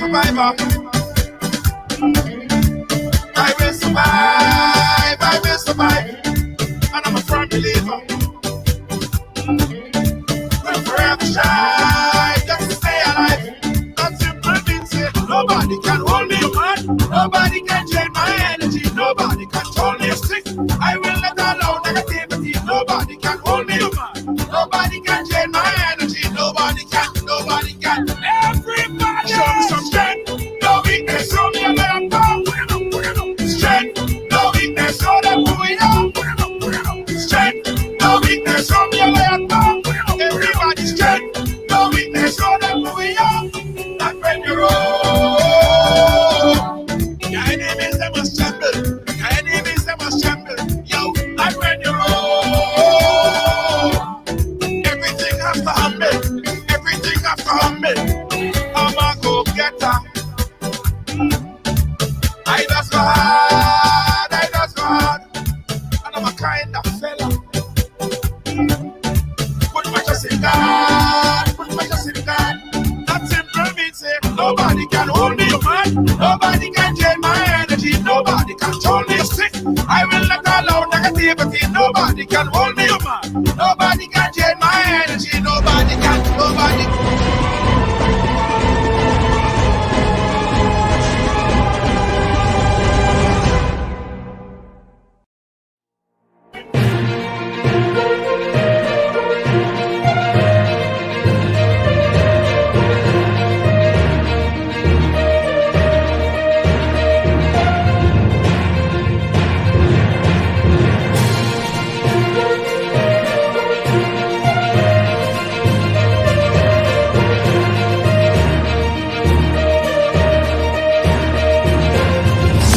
survivor. I will survive, I will survive. And I'm a firm believer. We'll forever shine, just to stay alive. That simple means it. Nobody can hold me, man. Nobody can drain my energy. Nobody can control me sick. I will not allow negativity. Nobody can hold me, man. Nobody can drain my energy. Nobody can, nobody can. Everybody show me some strength. No weakness, show me a better power. Strength, no weakness, show them who we are. Strength, no weakness, show me a better power. Everybody strength, no weakness, show them who we are. And when you roll, your enemies they must tremble. Your enemies they must tremble. Yo, and when you roll, everything has to humble. Everything has to humble. I'm a go-getter. I just go hard, I just go hard. And I'm a kind of fella. Put my trust in God, put my trust in God. That simple means it. Nobody can hold me, man. Nobody can drain my energy. Nobody can control me sick. I will not allow negativity. Nobody can hold me, man. Nobody can drain my energy. Nobody can, nobody.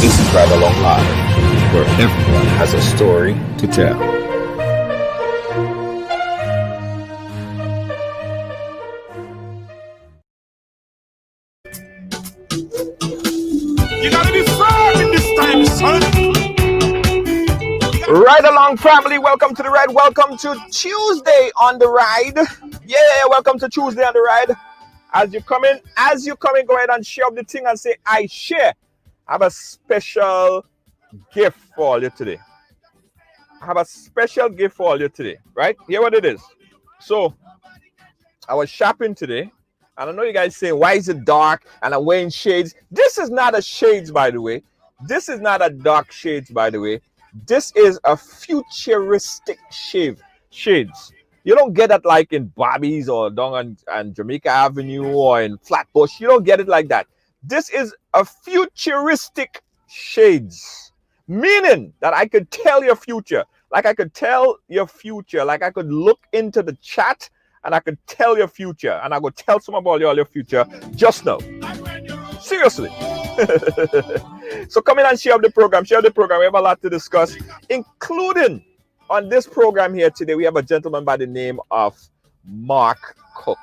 This is Ridelaong Live, where everyone has a story to tell. You gotta be firm in this time, son. Ridelaong family, welcome to the ride. Welcome to Tuesday on the ride. Yeah, welcome to Tuesday on the ride. As you come in, go ahead and share up the thing and say, I share. I have a special gift for all you today. I have a special gift for all you today, right? Hear what it is. So, I was shopping today, and I know you guys say, why is it dark? And I'm wearing shades. This is not a shades, by the way. This is not a dark shades, by the way. This is a futuristic shades. You don't get that like in Bobby's or down on Jamaica Avenue or in Flatbush. You don't get it like that. This is a futuristic shades, meaning that I could tell your future. Like I could tell your future. Like I could look into the chat and I could tell your future. And I could tell some about all your future just now. Seriously. So come in and share the program. Share the program. We have a lot to discuss, including on this program here today. We have a gentleman by the name of Mark Cook.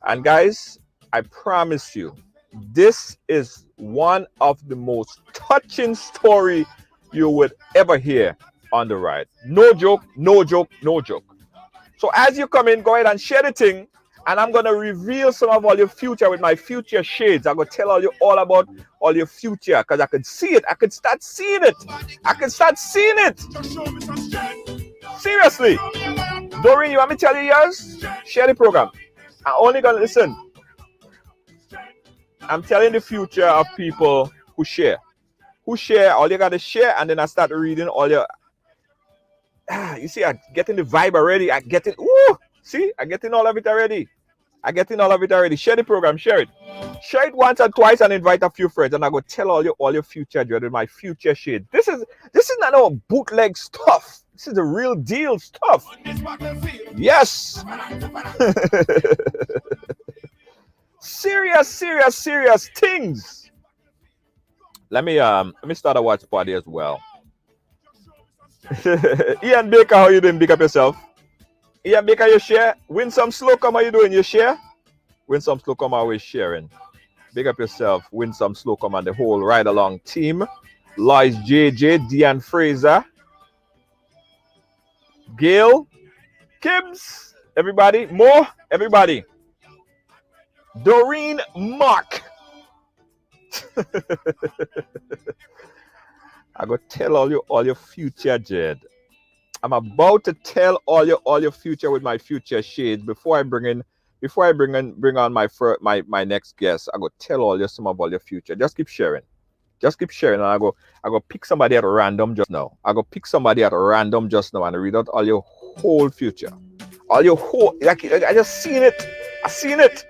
And guys, I promise you, this is one of the most touching story you would ever hear on the ride. No joke, no joke, no joke. So as you come in, go ahead and share the thing. And I'm going to reveal some of all your future with my future shades. I'm going to tell you all about all your future because I could see it. I could start seeing it. I could start seeing it. Seriously. Doreen, you want me to tell you yours? Share the program. I'm only going to listen. I'm telling the future of people who share. Who share, all you got to share, and then I start reading all your... you see, I'm getting the vibe already. I'm getting... Ooh! See, I'm getting all of it already. Share the program, share it. Share it once or twice and invite a few friends. And I go tell all your future, Jordan, my future shade. This is not no bootleg stuff. This is the real deal stuff. Yes. serious things. Let me start a watch party as well. Ian Baker, how you doing? Big up yourself. Ian Baker, you share. Win some slow come, how you doing? You share? Win some slow come, always sharing. Big up yourself. Win some slow come and the whole ride along team. Lois JJ, Deanne Fraser, Gail, Kibbs, everybody, more, everybody. Doreen Mark. I go tell all your future, Jed. I'm about to tell all your future with my future shades before I bring on my next guest. I go tell all you some of all your future. Just keep sharing. Just keep sharing, and I go pick somebody at random just now. I go pick somebody at random just now and read out all your whole future. All your whole, like I just seen it. I seen it.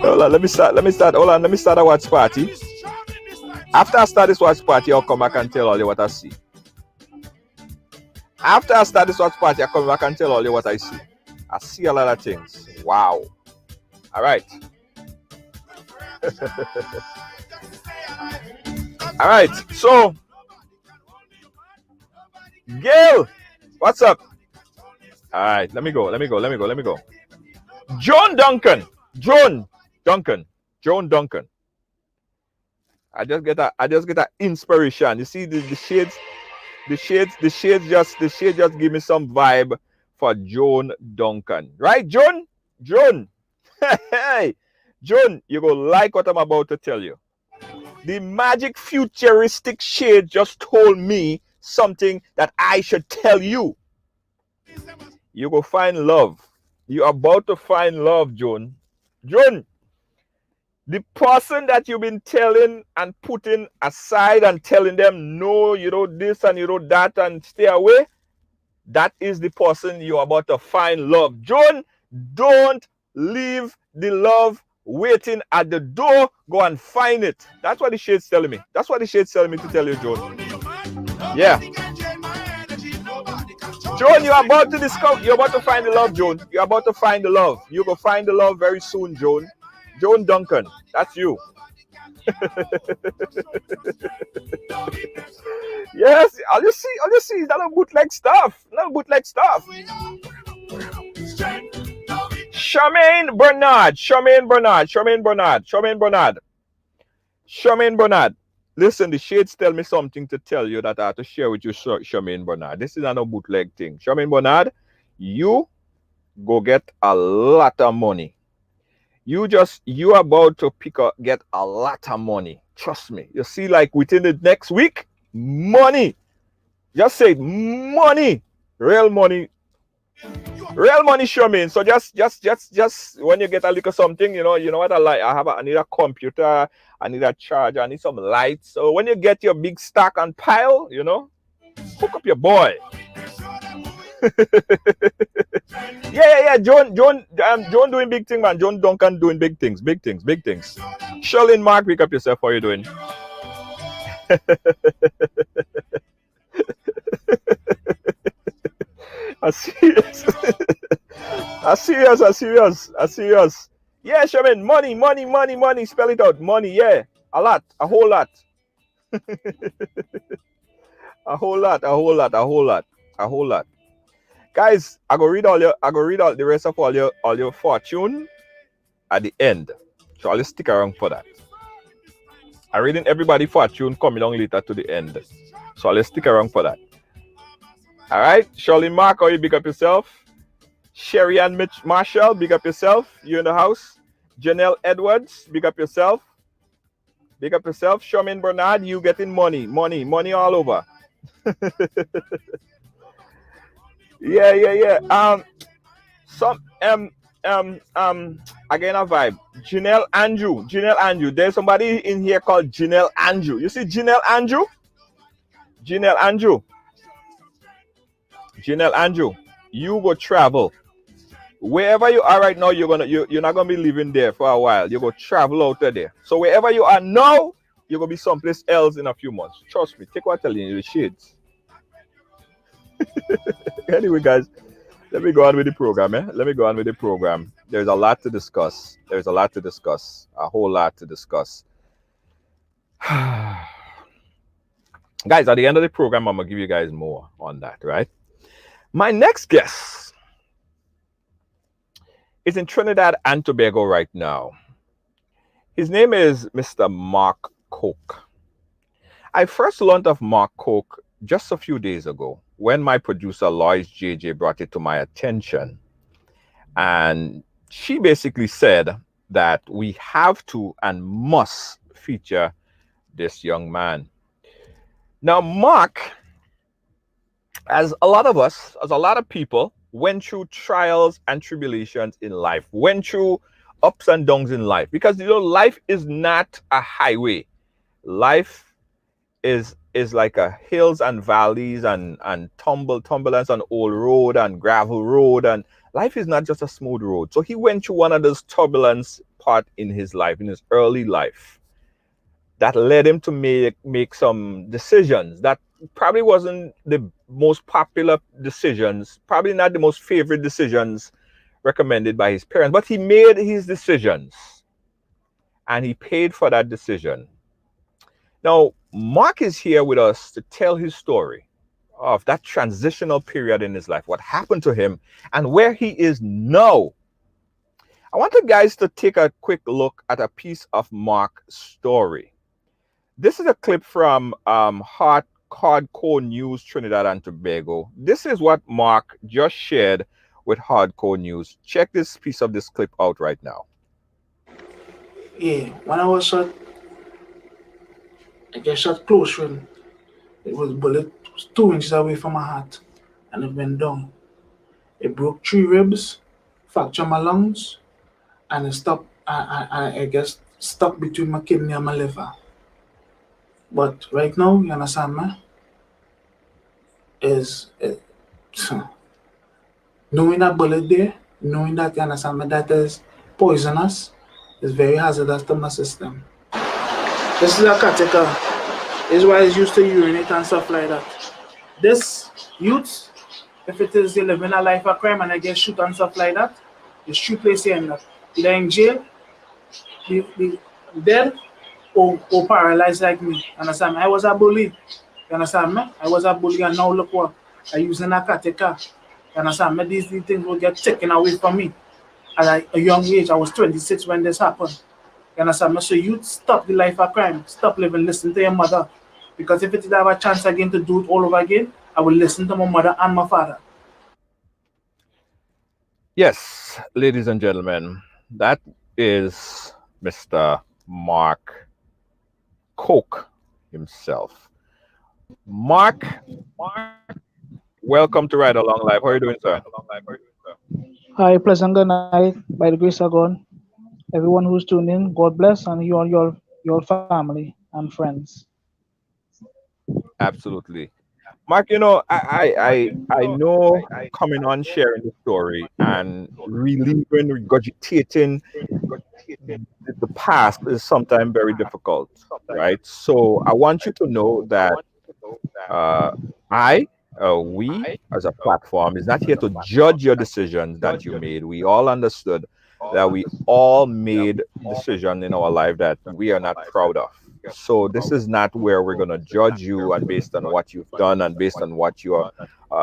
Hold on, let me start. Hold on, let me start a watch party. After I start this watch party, I'll come back and tell all you what I see. After I start this watch party, I'll come back and tell all you what I see. I see a lot of things. Wow. All right. All right. So, Gail, what's up? All right. Let me go. Joan Duncan. I just get a inspiration. You see the shades just give me some vibe for Joan Duncan. Right, Joan? Hey, Joan, you go like what I'm about to tell you. The magic futuristic shade just told me something that I should tell you. You go find love. You're about to find love, Joan. Joan, the person that you've been telling and putting aside and telling them, no, you know this and you know that and stay away, that is the person you're about to find love. Joan, don't leave the love waiting at the door. Go and find it. That's what the shade's telling me. That's what the shade's telling me to tell you, Joan. Yeah. Joan, you're about to find the love, Joan. You're about to find the love. You will find the love very soon, Joan. Joan Duncan, that's you. Yes, I'll just see. It's not a bootleg stuff. Charmaine Bernard. Listen, the shades tell me something to tell you that I have to share with you, Charmaine Bernard. This is not a bootleg thing. Charmaine Bernard, you go get a lot of money. You about to get a lot of money. Trust me. You see, like within the next week, money. Just say money. Real money, Charmaine. So just when you get a little something, you know what I like. I need a computer, I need a charger, I need some lights. So when you get your big stack and pile, hook up your boy. Yeah. Joan doing big thing, man. Joan Duncan doing big things. Charlene Mark, pick up yourself. How are you doing? I serious. Yeah, Charmaine, money. Spell it out. Money, yeah. A lot, a whole lot. a whole lot. Guys, I go read out the rest of all your fortune at the end. So I'll stick around for that. I'm reading everybody fortune coming on later to the end. So I'll stick around for that. Alright, Charlene Mark, how you big up yourself? Sherry Ann Marshall, big up yourself. You in the house. Janelle Edwards, big up yourself. Charmaine Bernard, you getting money all over. Yeah. Again a vibe. Janelle Andrew. There's somebody in here called Janelle Andrew. You see Janelle Andrew, you go travel. Wherever you are right now, you're not gonna be living there for a while. You go travel out there. So wherever you are now, you're gonna be someplace else in a few months. Trust me. Take what I'm telling you, the shades. Anyway, guys, let me go on with the program. There's a lot to discuss. A whole lot to discuss. Guys, at the end of the program, I'm gonna give you guys more on that, right? My next guest is in Trinidad and Tobago right now. His name is Mr. Mark Coke. I first learned of Mark Coke just a few days ago when my producer Lois JJ brought it to my attention. And she basically said that we have to and must feature this young man. Now, Mark, as a lot of us, as a lot of people, went through trials and tribulations in life, went through ups and downs in life, because life is not a highway. Life is like a hills and valleys and turbulence on old road and gravel road, and life is not just a smooth road. So he went through one of those turbulence part in his life, in his early life, that led him to make some decisions that probably wasn't the most popular decisions, probably not the most favorite decisions recommended by his parents, but he made his decisions and he paid for that decision. Now, Mark is here with us to tell his story of that transitional period in his life, what happened to him, and where he is now. I want you guys to take a quick look at a piece of Mark's story. This is a clip from Hardcore News Trinidad and Tobago. This is what Mark just shared with Hardcore News. Check this clip out right now. Yeah, when I was shot, I get shot close range. It was bullet 2 inches away from my heart, and it went down. It broke 3 ribs, fractured my lungs, and it stopped. I guess stuck between my kidney and my liver. But right now, you understand me? Is knowing that bullet there, knowing that you understand me, that is poisonous, is very hazardous to my system. This is a catechol. This is why it's used to urinate and stuff like that. This youth, if it is you living a life of crime and I get shoot and stuff like that, it's two places you end up. Either in jail, be dead, or paralyzed like me. Understand me? I was a bully. You understand me? I was a bully and now look what I use in a catechol. You understand me? These things will get taken away from me. At a young age, I was 26 when this happened. You understand me? So you stop the life of crime. Stop living, listen to your mother. Because if it did have a chance again to do it all over again, I will listen to my mother and my father. Yes, ladies and gentlemen, that is Mr. Mark Coke himself. Mark, welcome to Ride Along Live. How are you doing, sir? Hi, pleasant good night. By the grace of God, everyone who's tuned in, God bless, and you and your family and friends. Absolutely. Mark, I know coming on sharing the story and reliving, regurgitating the past is sometimes very difficult, right? So I want you to know that uh, I, we as a platform is not here to judge your decisions that you made. We all understood that we all made decisions in our life that we are not proud of. So this is not where we're going to judge you and based on what you've done and based on what you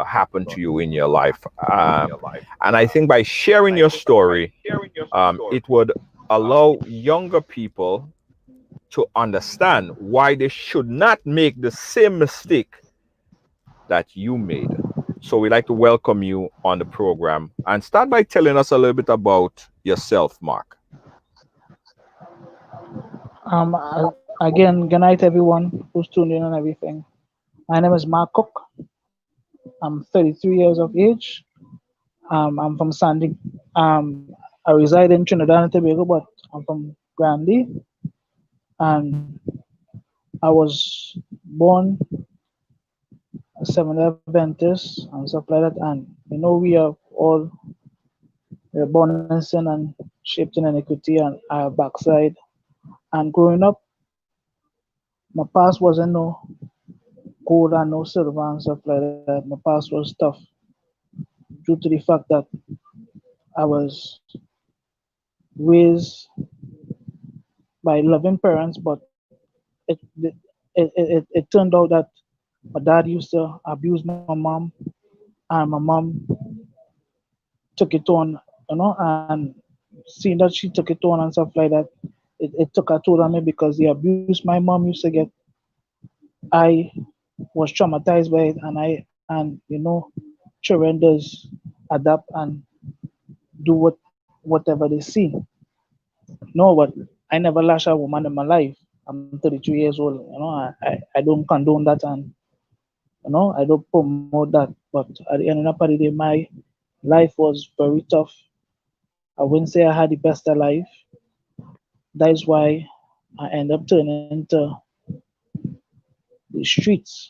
happened to you in your life. And I think by sharing your story, it would allow younger people to understand why they should not make the same mistake that you made. So we'd like to welcome you on the program and start by telling us a little bit about yourself, Mark. Again, good night, everyone who's tuned in and everything. My name is Mark Cook. I'm 33 years of age. I'm from Sandy. I reside in Trinidad and Tobago, but I'm from Grandy, and I was born a Seventh Adventist and stuff like that. And we are all we're born in sin and shaped in iniquity and our backside. And growing up, my past wasn't no gold and no silver and stuff like that. My past was tough due to the fact that I was raised by loving parents, but it turned out that my dad used to abuse my mom, and my mom took it on, and seeing that she took it on and stuff like that, it took a toll on me because the abuse my mom used to get, I was traumatized by it, and children does adapt and do whatever they see. No, but I never lash a woman in my life. I'm 32 years old. I don't condone that, and I don't promote that. But at the end of the day, my life was very tough. I wouldn't say I had the best of life. That is why I end up turning to the streets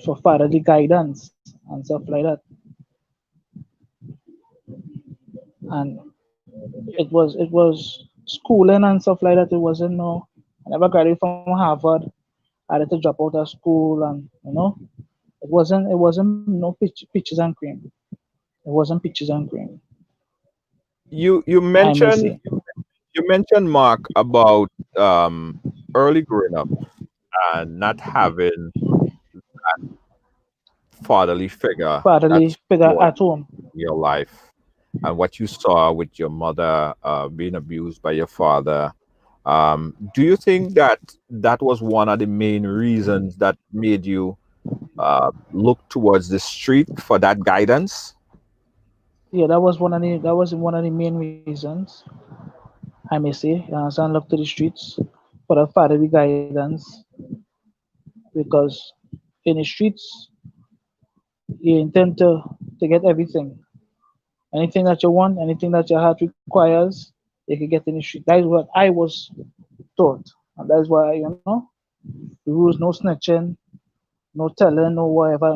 for fatherly guidance and stuff like that. And it was schooling and stuff like that. It wasn't no. I never graduated from Harvard. I had to drop out of school, and it wasn't no peaches and cream. It wasn't peaches and cream. You I may mentioned say. you mentioned Mark about um, early growing up and not having fatherly figure Fatherly that's figure more at home. in your life, and what you saw with your mother being abused by your father. Do you think that that was one of the main reasons that made you look towards the street for that guidance? Yeah, that was one of the main reasons. I may say, son look to the streets for the fatherly guidance, because in the streets you intend to get everything. Anything that you want, anything that your heart requires, you can get in the street. That is what I was taught. And that's why, the rules, no snitching, no telling, no whatever,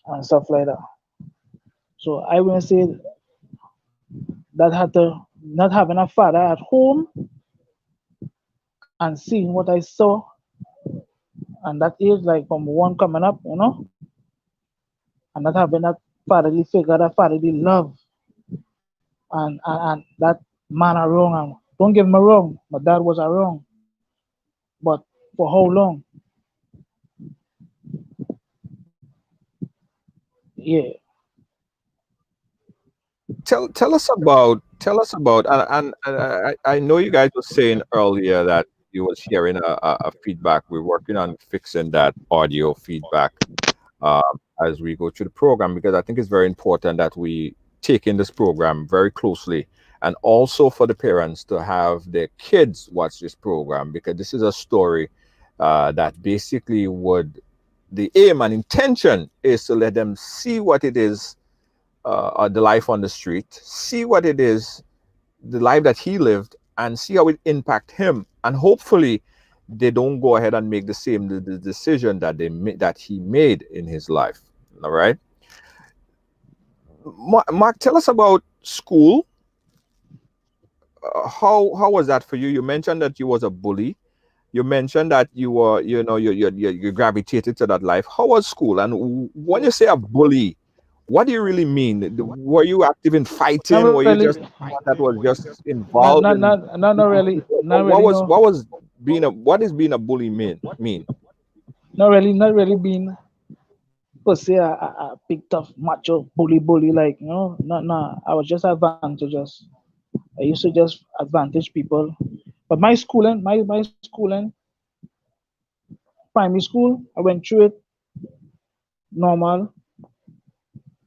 and stuff like that. So I will say that had to not having a father at home and seeing what I saw, and that age, like from one coming up, and not having that fatherly figure, that fatherly love, and that man are wrong. And don't get me wrong, my dad was a wrong, but for how long? Yeah, Tell us about and I know you guys were saying earlier that you was hearing a feedback. We're working on fixing that audio feedback um, as we go through the program, because I think it's very important that we take in this program very closely, and also for the parents to have their kids watch this program, because this is a story that basically would, the aim and intention is to let them see what it is, the life on the street, see what it is, the life that he lived, and see how it impact him, and hopefully they don't go ahead and make the same the decision that that he made in his life. All right, Mark, tell us about school. How was that for you? You mentioned that you was a bully. You mentioned that you were, you gravitated to that life. How was school? And when you say a bully, what do you really mean? Were you active in not fighting? Were you really, just someone that was just not involved not in not not, not beating really, people? not really, no, What is being a bully mean? not really being per se a big tough macho bully, like, I was just advantageous. I used to just advantage people. But my schooling, primary school, I went through it normal.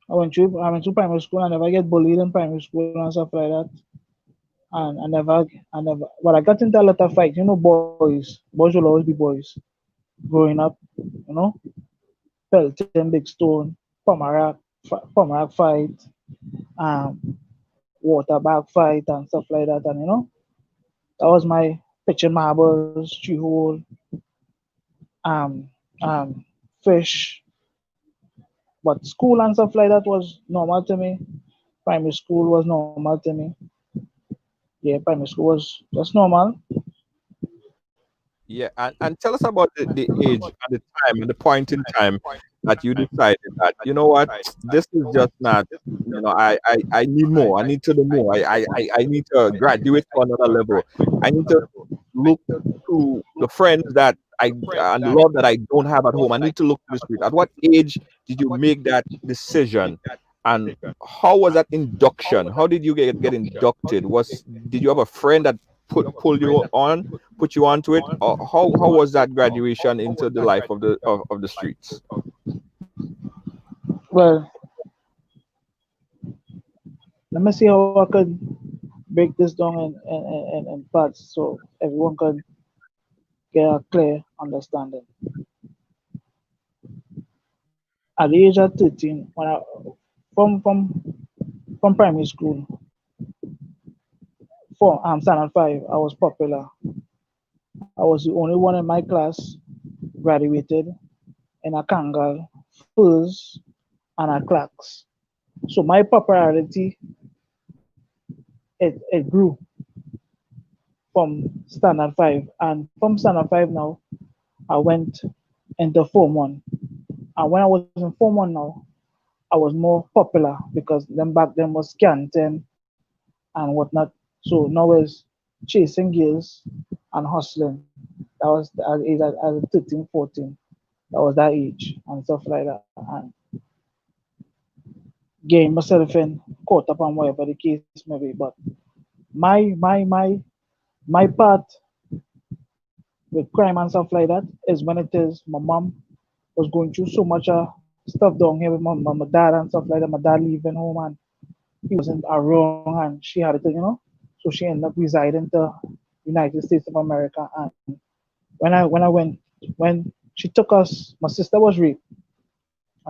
I went through primary school. I never get bullied in primary school and stuff like that. And I never. But I got into a lot of fights. Boys will always be boys. Growing up, you know, pelting big stone, pomerac fight, water bag fight, and stuff like that. And that was my pitching marbles, tree hole, um, fish. But school and stuff like that was normal to me. Primary school was normal to me. Yeah, primary school was just normal. Yeah, and tell us about the age and the time and the point in time that you decided that, you know what, this is just not, I need more. I need to do more. I need to graduate to another level. I need to look to the friends that and the love that I don't have at home. I need to look to the street. At what age did you make that decision? And how was that induction? How did you get inducted? Did you have a friend that pulled you on, put you onto it? Or how was that graduation into the life of the streets? Well, let me see how I could break this down in parts so everyone could get a clear understanding. At the age of 13, from from from primary school, for standard five, I was popular. I was the only one in my class graduated in a Kangal, furs, and a clerks. So my popularity it grew from standard five, and from standard five now I went into form one. And when I was in form one now, I was more popular because them back then was canting and whatnot. So now is chasing girls and hustling. That was the age as 13, 14. That was that age and stuff like that. And getting myself in caught up on whatever the case may be. But my part with crime and stuff like that is when it is my mom was going through so much stuff down here with my dad and stuff like that. My dad leaving home and he wasn't around and she had to. So she ended up residing to United States of America. And when I went when she took us, my sister was raped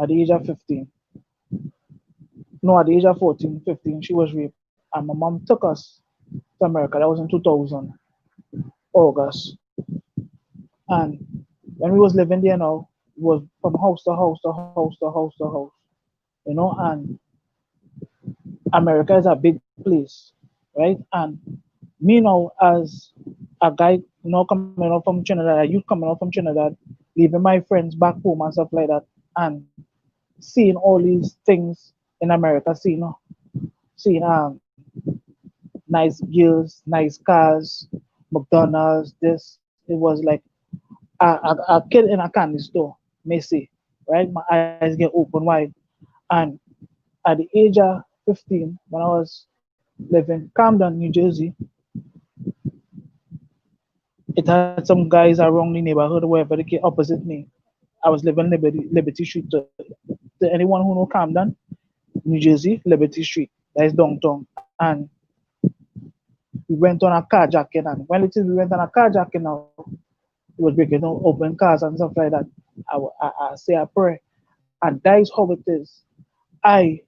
at the age of 15. No, at the age of 14, 15, she was raped. And my mom took us to America. That was in 2000, August. And when we was living there now, it was from house to house to house to house to house. And America is a big place, right? And me now as a guy, coming out from Trinidad, a youth coming out from Trinidad, leaving my friends back home and stuff like that, and seeing all these things in America, seeing nice girls, nice cars, McDonald's, this. It was like a kid in a candy store, may say, right? My eyes get open wide. And at the age of 15, when I was living Camden, New Jersey, it had some guys around the neighborhood, wherever they came opposite me. I was living Liberty Street. To anyone who know Camden, New Jersey, Liberty Street, that is downtown. And we went on a carjacking, and when it is we went on a carjacking now, it was breaking open cars and stuff like that. I say a prayer, and that is how it is. I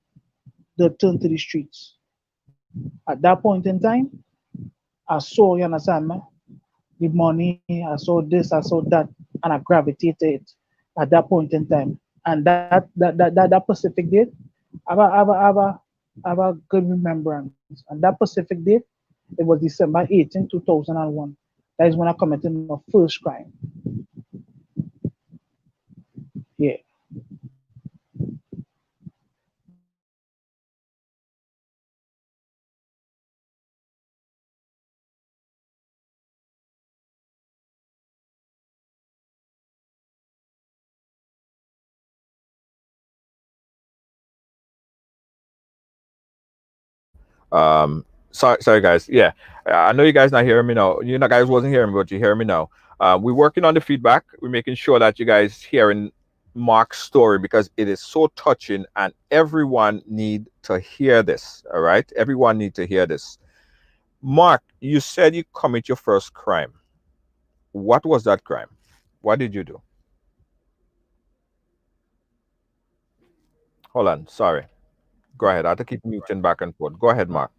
did turn to the streets. At that point in time, I saw, you understand me, the money, I saw this, I saw that, and I gravitated at that point in time. And that Pacific date, I have a good remembrance. And that Pacific date, it was December 18, 2001. That is when I committed my first crime. Yeah. Sorry guys. Yeah, I know you guys not hearing me now. You know, guys wasn't hearing me, but you hear me now. We're working on the feedback. We're making sure that you guys hearing Mark's story because it is so touching, and everyone need to hear this. All right, everyone need to hear this. Mark, you said you commit your first crime. What was that crime? What did you do? Hold on. Sorry. Go ahead. I have to keep muting back and forth. Go ahead, Mark.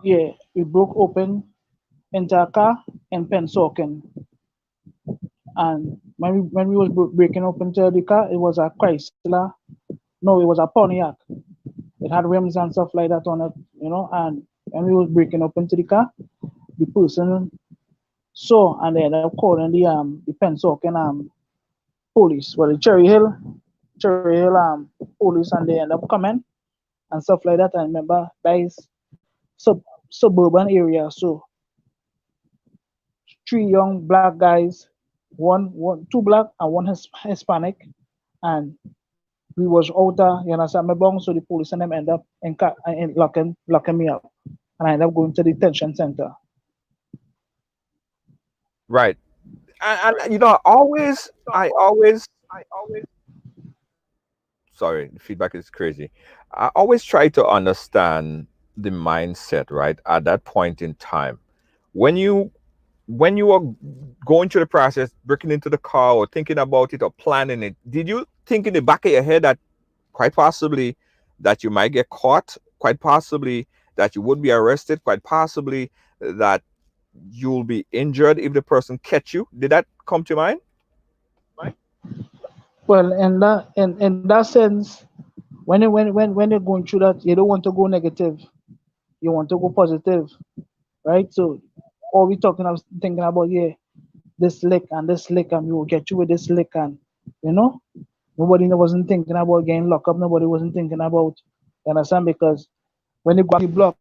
Yeah, we broke open into a car in Pensoken. And when we was breaking open to the car, it was a Chrysler. No, it was a Pontiac. It had rims and stuff like that on it. And when we was breaking open to the car, the person saw and they ended up calling the Pensoken police, well the Cherry Hill police, and they end up coming and stuff like that. I remember that is suburban area, so three young black guys, two black and one Hispanic, and we was out there, you understand me, bong, so the police and them end up locking me up, and I end up going to the detention center. Right. And you know, I always sorry, the feedback is crazy. I always try to understand the mindset, right? At that point in time, when you are going through the process, breaking into the car or thinking about it or planning it, did you think in the back of your head that quite possibly that you might get caught, quite possibly that you would be arrested, quite possibly that you'll be injured if the person catch you? Did that come to mind? Well, in that sense, when you're going through that, you don't want to go negative. You want to go positive, right? So all we talking, I was thinking about, yeah, this lick and we will get you with this lick, and you know, nobody wasn't thinking about getting locked up. Nobody wasn't thinking about, you understand? Because when you go on the block,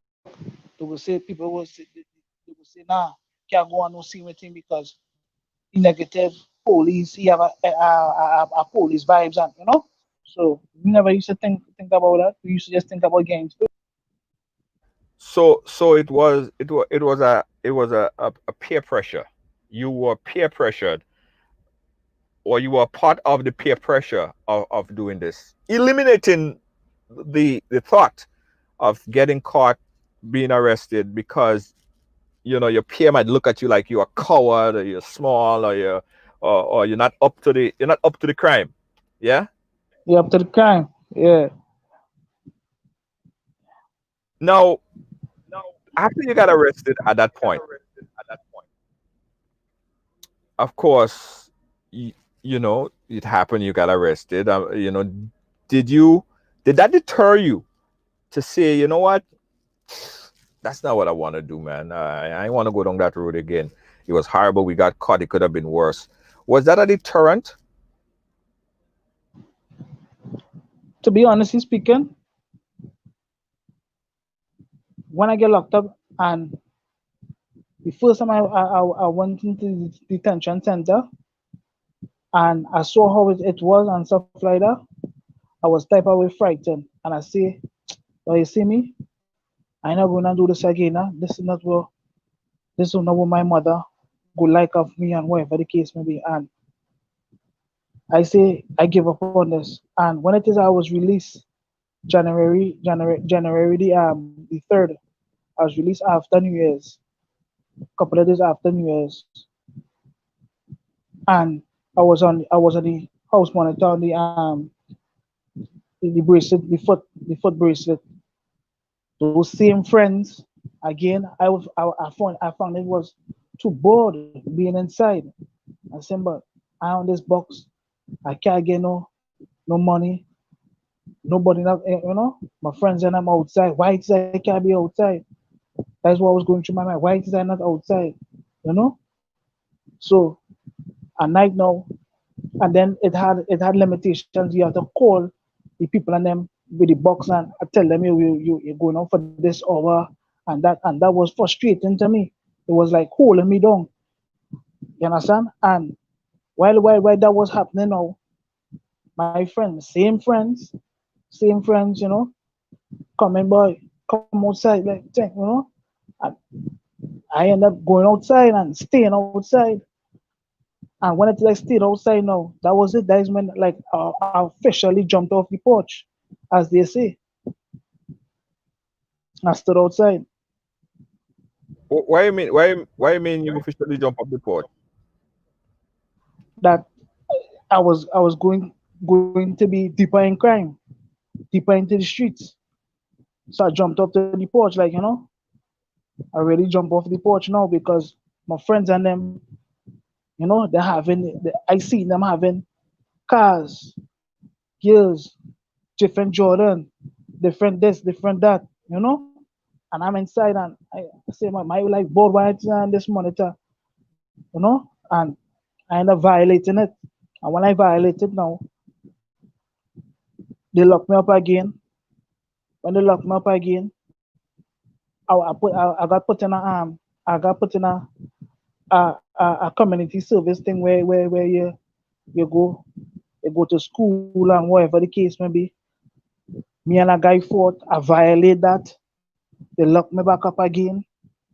they will say, people will say, they will say, nah, can't go on no see anything because he negative police, he have a police vibes, and you know. So we never used to think about that. We used to just think about games. So it was a peer pressure. You were peer pressured, or you were part of the peer pressure of doing this, eliminating the thought of getting caught, being arrested, because your peer might look at you like you're a coward, or you're small, or you're not up to the crime. Yeah. Yeah, up to the crime. Yeah. Now, after you got arrested at that point, of course, it happened. You got arrested. Did you? Did that deter you to say, you know what? That's not what I want to do, man. I want to go down that road again. It was horrible. We got caught. It could have been worse. Was that a deterrent? To be honestly speaking, when I get locked up, and the first time I went into the detention center and I saw how it was and stuff like that, I was type away frightened. And I say, oh, you see me? I never gonna do this again. Huh? This is not what my mother go like of me and whatever the case may be. And I say I give up on this. And when it is I was released January the 3rd, I was released after New Year's, couple of days after New Year's, and I was on the house monitor on the bracelet, the foot bracelet. Those same friends again. I found it was too bored being inside. I said, but I on this box, I can't get no money. Nobody, my friends and I'm outside. Why is I can't be outside? That's what was going through my mind. Why is I not outside? You know. So at night now, and then it had limitations. You have to call the people and them with the box and I tell them you're going out for this hour, and that was frustrating to me. It was like holding me down. You understand? And while that was happening now, my friends, same friends, coming by, come outside, like and I end up going outside and staying outside. And when I stayed outside now, that was it. That is when like I officially jumped off the porch, as they say. I stood outside. Why you mean? Why you mean you officially jump off the porch? That I was going to be deeper in crime, deeper into the streets. So I jumped up to the porch, like I really jump off the porch now because my friends and them, they're I see them having cars, gears, different Jordan, different this, different that, and I'm inside and I say my like board white and this monitor, and I end up violating it. And when I violate it now, they lock me up again. When they lock me up again, I got put in a community service thing where you go to school and whatever the case may be. Me and a guy fought. I violate that. They lock me back up again.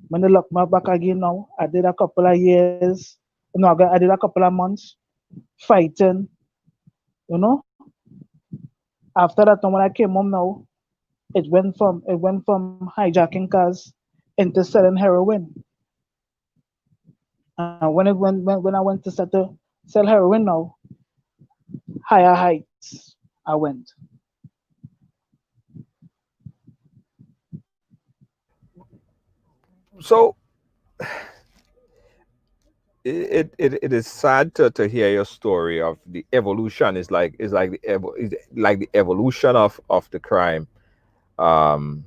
When they lock me back again now, I did a couple of years. No, I did a couple of months fighting. You know. After that, when I came home now, It went from hijacking cars into selling heroin. When I went to start to sell heroin now, higher heights I went. So it is sad to hear your story of the evolution. Is like the evolution of the crime, um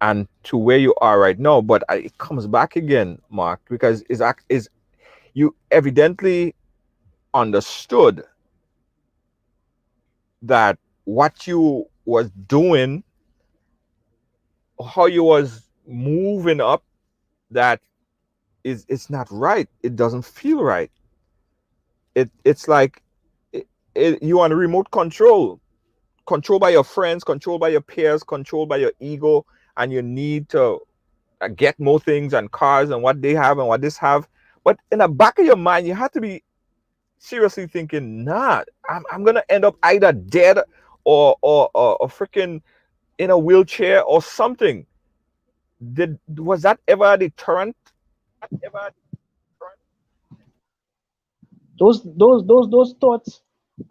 and to where you are right now. But it comes back again, Mark, because is you evidently understood that what you was doing, how you was moving up, that is it's not right. It doesn't feel right. It's like you on remote control, controlled by your friends, controlled by your peers, controlled by your ego, and you need to get more things and cars and what they have and what this have. But in the back of your mind, you have to be seriously thinking, nah, I'm gonna end up either dead or freaking in a wheelchair or something. Did Was that ever a deterrent? Those thoughts,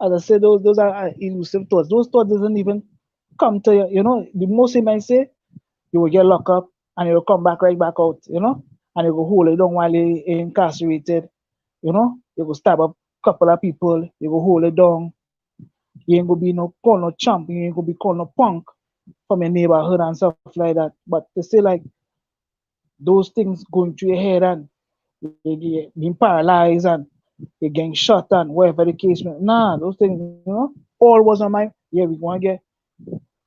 as I said, those are elusive thoughts. Those thoughts doesn't even come to you. You know, the most they might say, you will get locked up and you will come back right back out, you know, and you go hold it down while you incarcerated, you know, you go stab up a couple of people, you go hold it down, you ain't gonna be no call no champ, you ain't gonna be called no punk from your neighborhood and stuff like that. But to say like those things going through your head and you being paralyzed and you're getting shot and whatever the case may nah, those things, you know, all was on my yeah, we wanna get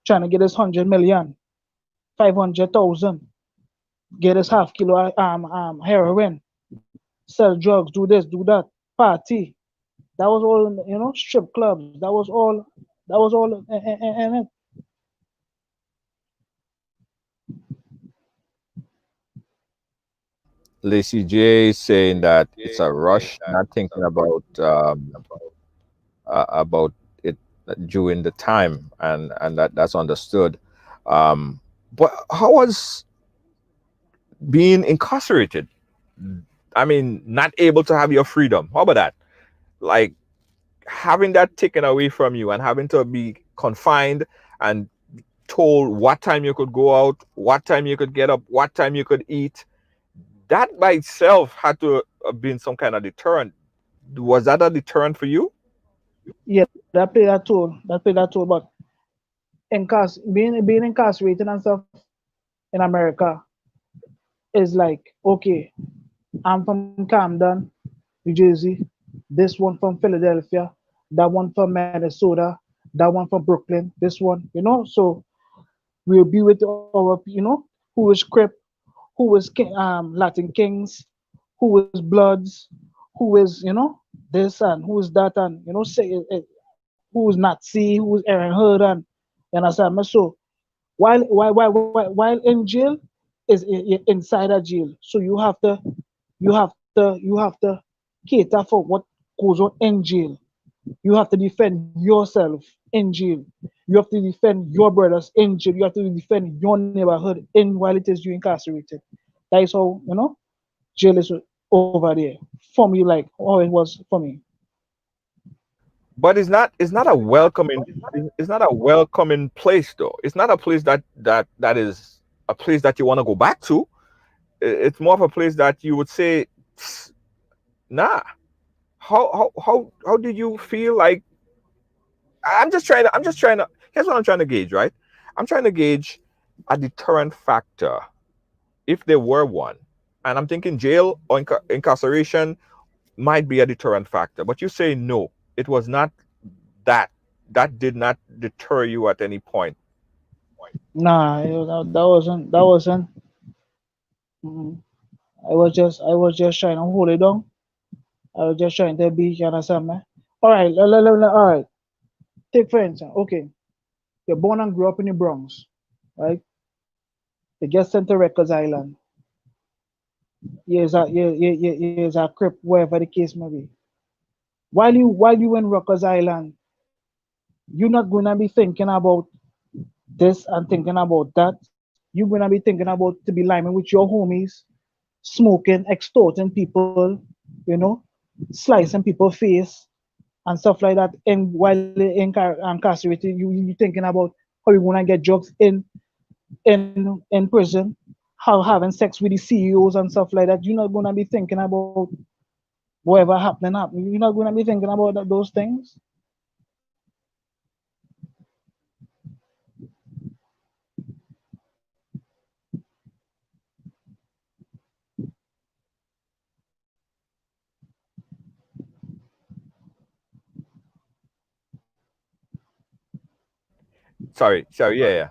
trying to get this 100 million, 500,000, get us half kilo heroin, sell drugs, do this, do that, party. That was all, you know, strip clubs. That was all. That was all. And Lacey J saying that it's a rush, not thinking about it during the time, and that's understood. Um, but how was being incarcerated? I mean, not able to have your freedom. How about that? Like having that taken away from you and having to be confined and told what time you could go out, what time you could get up, what time you could eat. That by itself had to have been some kind of deterrent. Was that a deterrent for you? yeah, that played that toll. That played that toll. But being incarcerated and stuff in America is like okay, I'm from Camden, New Jersey. This one from Philadelphia. That one from Minnesota. That one from Brooklyn. This one, you know. So we'll be with our, you know, who is Crip, who is Latin Kings, who is Bloods, who is, you know, this and who is that, and you know, say who is Nazi, who is Aaron Hood, and you understand me? So while in jail is inside a jail, so you have to cater for what goes on in jail. You have to defend yourself in jail. You have to defend your brothers in jail. You have to defend your neighborhood in while it is you incarcerated. That is how, you know, jail is over there for me, like how it was for me. But it's not a welcoming, it's not a welcoming place though. It's not a place that is a place that you want to go back to. It's more of a place that you would say, "Tsk, nah." How did you feel like? I'm just trying to here's what I'm trying to gauge, right? I'm trying to gauge a deterrent factor if there were one. And I'm thinking jail or incarceration might be a deterrent factor. But you say no, it was not that. That did not deter you at any point. Nah, that wasn't. mm, I was just trying to hold it down. I was just trying to be, you understand me? All right, all right. Take for instance, okay, you're born and grew up in the Bronx, right? You get sent to Rikers Island. Here's a crip, wherever the case may be. While you in Rikers Island, you're not gonna be thinking about this and thinking about that. You're gonna be thinking about to be liming with your homies, smoking, extorting people, you know, slicing people's face and stuff like that. And while incarcerated, you thinking about how you gonna get jobs in prison, how having sex with the CEOs and stuff like that. You're not gonna be thinking about whatever happening. You're not gonna be thinking about those things. Sorry, yeah.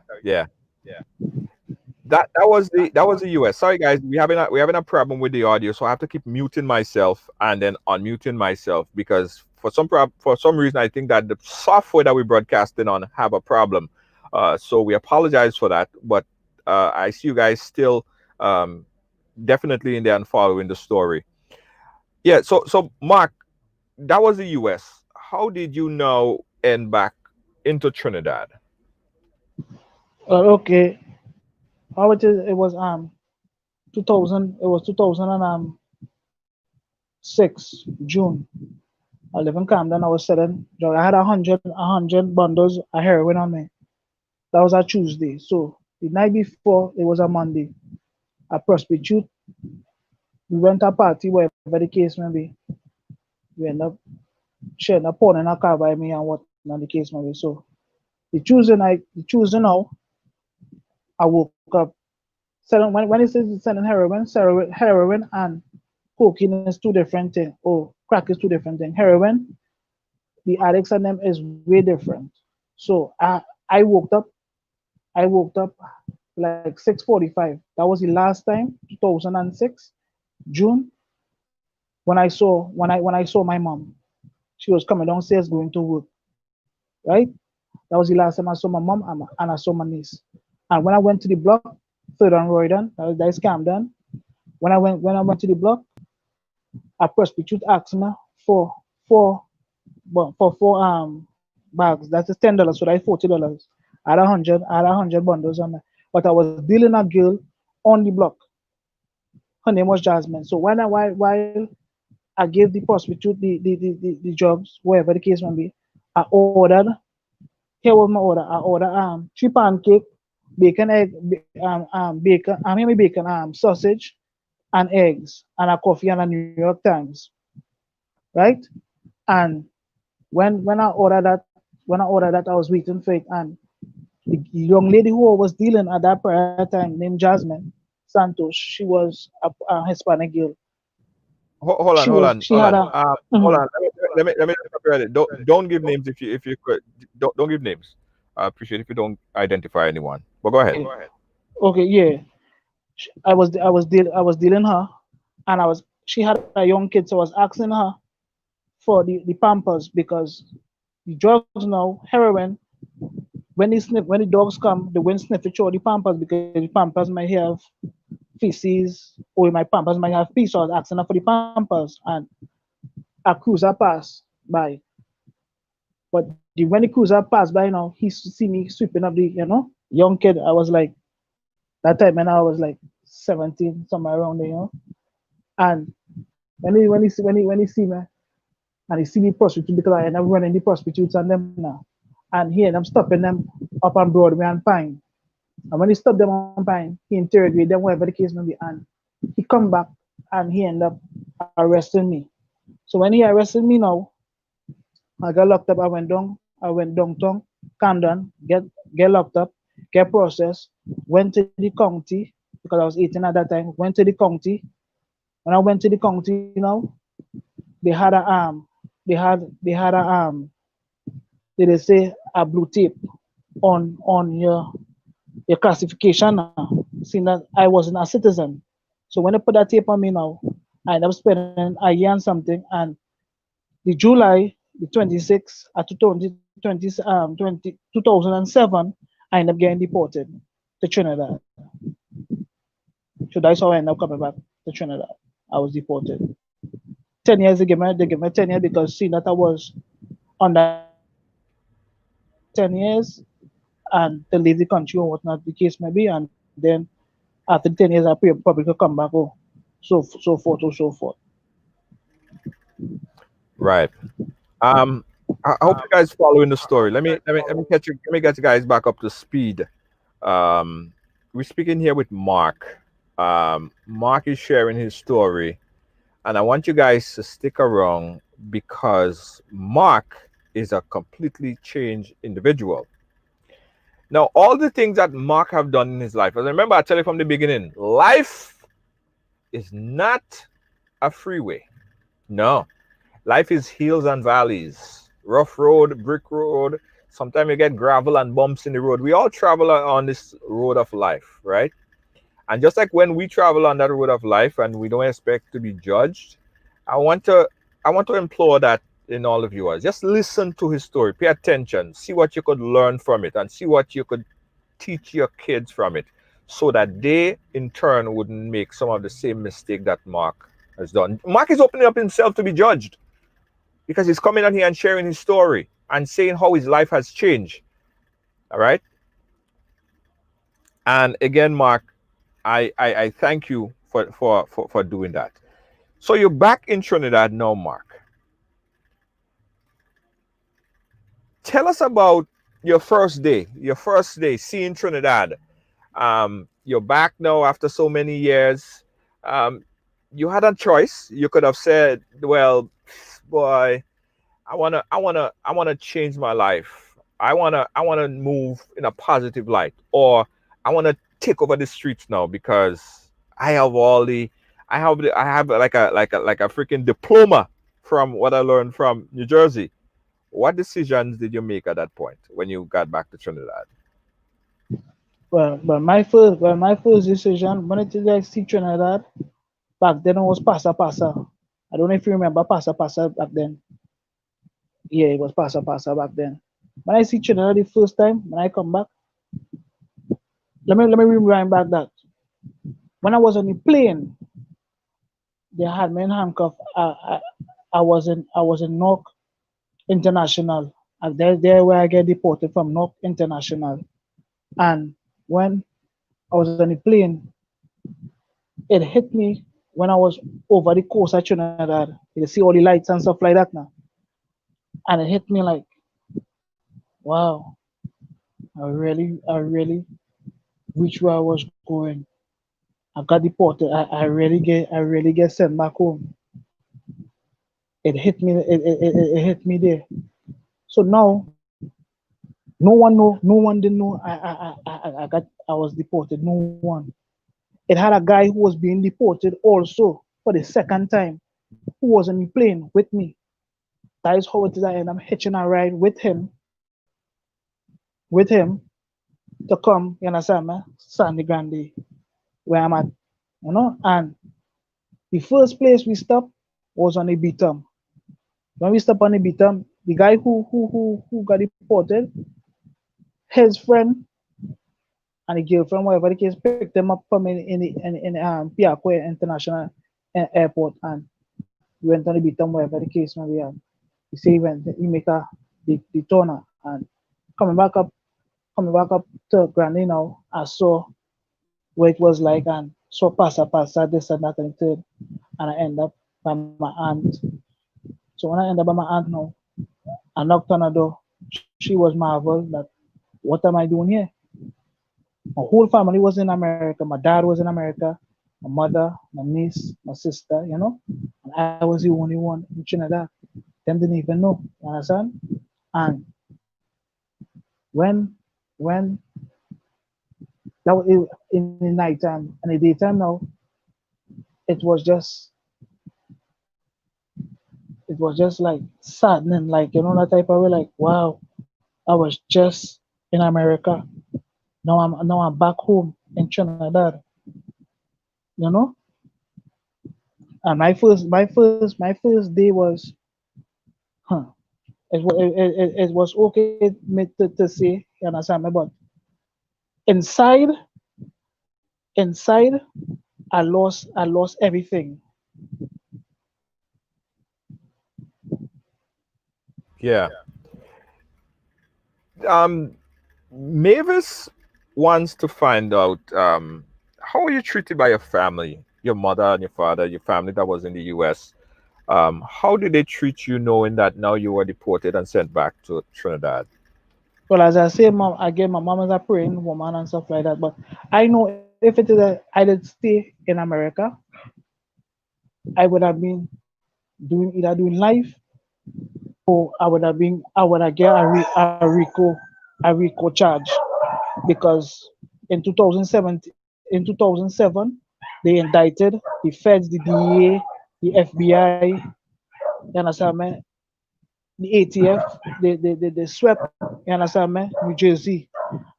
That was the US. Sorry guys, we having a problem with the audio, so I have to keep muting myself and then unmuting myself because for some reason I think that the software that we're broadcasting on have a problem. So we apologize for that, but I see you guys still um, definitely in there and following the story. Yeah. So Mark, that was the US. How did you now end back into Trinidad? Okay, how it was 2000, it was 2006 June. I live in Camden. I was selling drug. I had a hundred bundles of heroin on me. That was a Tuesday. So the night before, it was a Monday. A prostitute. We went to a party, whatever the case may be. We end up sharing a porn in a car by me and whatnot the case may be. So the Tuesday now, I woke up selling when it says it's selling heroin and cocaine is two different things. Oh, crack is two different things. Heroin, the addicts and them is way different. So I woke up I woke up like 6:45. That was the last time, 2006 June, when I saw my mom. She was coming downstairs going to work, right? That was the last time I saw my mom and I saw my niece. And when I went to the block, third on Royden, that is Camden. When I went to the block, a prostitute asked me for four for four bags. That is $10, so that's $40. I had a hundred bundles on me. But I was dealing a girl on the block. Her name was Jasmine. So while I gave the prostitute the jobs, whatever the case may be, I ordered. Here was my order. I ordered three pancake, bacon egg, bacon. I mean bacon sausage and eggs and a coffee and a New York Times, right? And when I ordered that, I was waiting for it, and the young lady who I was dealing at that prior time, named Jasmine Santos, she was a Hispanic girl. Hold on, She had a. hold Mhm. on. Let me stop you right there. Don't give names if you could. Don't give names. I appreciate if you don't identify anyone. But go ahead. Okay, yeah. I was dealing her, and she had a young kid, so I was asking her for the Pampers because the drugs now heroin. When the dogs come, they won't sniff it through the Pampers because the Pampers might have feces or my Pampers might have pee. So I was asking her for the Pampers, and a cruiser passed by. But when the cruiser passed by now, he see me sweeping up the young kid. I was like, that time, and I was like 17, somewhere around there. And when he see me, and he see me prostitute because I end up running the prostitutes and them now. And he end up stopping them up on Broadway and Pine. And when he stopped them on Pine, he interrogated them, whatever the case may be, and he come back and he end up arresting me. So when he arrested me now, I got locked up. I went downtown, Camden, get locked up, get processed, went to the county because I was 18 at that time, went to the county. When I went to the county now, they had a they had they say a blue tape on your classification now, seeing that I wasn't a citizen. So when they put that tape on me now, I ended up spending a year and something, and the July the 26th at 2007, I ended up getting deported to Trinidad. So that's how I ended up coming back to Trinidad. I was deported. 10 years, they give me 10 years because seeing that I was under 10 years, I ended up getting deported. and to leave the country or whatnot the case may be, and then after 10 years I probably could come back home, so forth or so forth. Right. Um, I hope you guys following the story. Let me get you guys back up to speed. Um, we're speaking here with Mark. Mark is sharing his story, and I want you guys to stick around because Mark is a completely changed individual. Now, all the things that Mark have done in his life, as I remember, I tell you from the beginning, life is not a freeway. No, life is hills and valleys, rough road, brick road. Sometimes you get gravel and bumps in the road. We all travel on this road of life, right? And just like when we travel on that road of life and we don't expect to be judged, I want to I want to implore that in all of you. Just listen to his story, pay attention, see what you could learn from it, and see what you could teach your kids from it, so that they in turn wouldn't make some of the same mistake that Mark has done. Mark is opening up himself to be judged because he's coming on here and sharing his story and saying how his life has changed. All right. And again, Mark, I thank you for doing that. So you're back in Trinidad now, Mark. Tell us about your first day seeing Trinidad. You're back now after so many years. Um, you had a choice. You could have said, "Well, boy, I wanna change my life. I wanna move in a positive light, or I wanna take over the streets now because I have all the I have like a freaking diploma from what I learned from New Jersey." What decisions did you make at that point when you got back to Trinidad? Well, my first decision when I did I see Trinidad back then, it was Pasa Pasa. I don't know if you remember Pasa Pasa back then. Yeah, it was Pasa Pasa back then. When I see Trinidad the first time, when I come back, let me rewind back that. When I was on the plane, they had me in handcuff. I was in Newark International. And there where I get deported from Newark International. And when I was on the plane, it hit me when I was over the coast of Trinidad. You see all the lights and stuff like that now. And it hit me like, wow, I really reached where I was going. I got deported. I really get sent back home. It hit me there. So now no one didn't know I was deported. No one. It had a guy who was being deported also for the second time, who was on the plane with me. That is how it is. I end up hitching a ride with him to come, you understand me, Sandy Grande, where I'm at, and the first place we stopped was on the Beatum. When we stopped on the Beatum, the guy who got deported, his friend and the girlfriend, whatever the case, picked them up from in Piaque International Airport, and we went on the Beatum, whatever the case may be. And he say he make the turner, and coming back up coming back up to Granny now, I saw what it was like and saw passa, this and that and the third. And I end up by my aunt. So when I end up by my aunt now, I knocked on her door. She was marveled that what am I doing here? My whole family was in America. My dad was in America, my mother, my niece, my sister, and I was the only one in Trinidad. Them didn't even know. You understand? And when when that was in the nighttime and the daytime now, it was just it was just like saddening, like that type of way, like wow, I was just in America. Now I'm back home in Trinidad, you know. And my first day was, huh, it was okay me to say, you understand me, but inside inside I lost everything. Yeah. Um, Mavis wants to find out how are you treated by your family, your mother and your father, your family that was in the U.S. How did they treat you, knowing that now you were deported and sent back to Trinidad? Well, as I say, mom, again, my mom is a praying woman and stuff like that. But I know if it is that I did stay in America, I would have been doing life, or I would have get a RICO charge because in 2007, they indicted the feds, the DEA, the FBI, you understand me? The ATF, they swept, you understand me? New Jersey,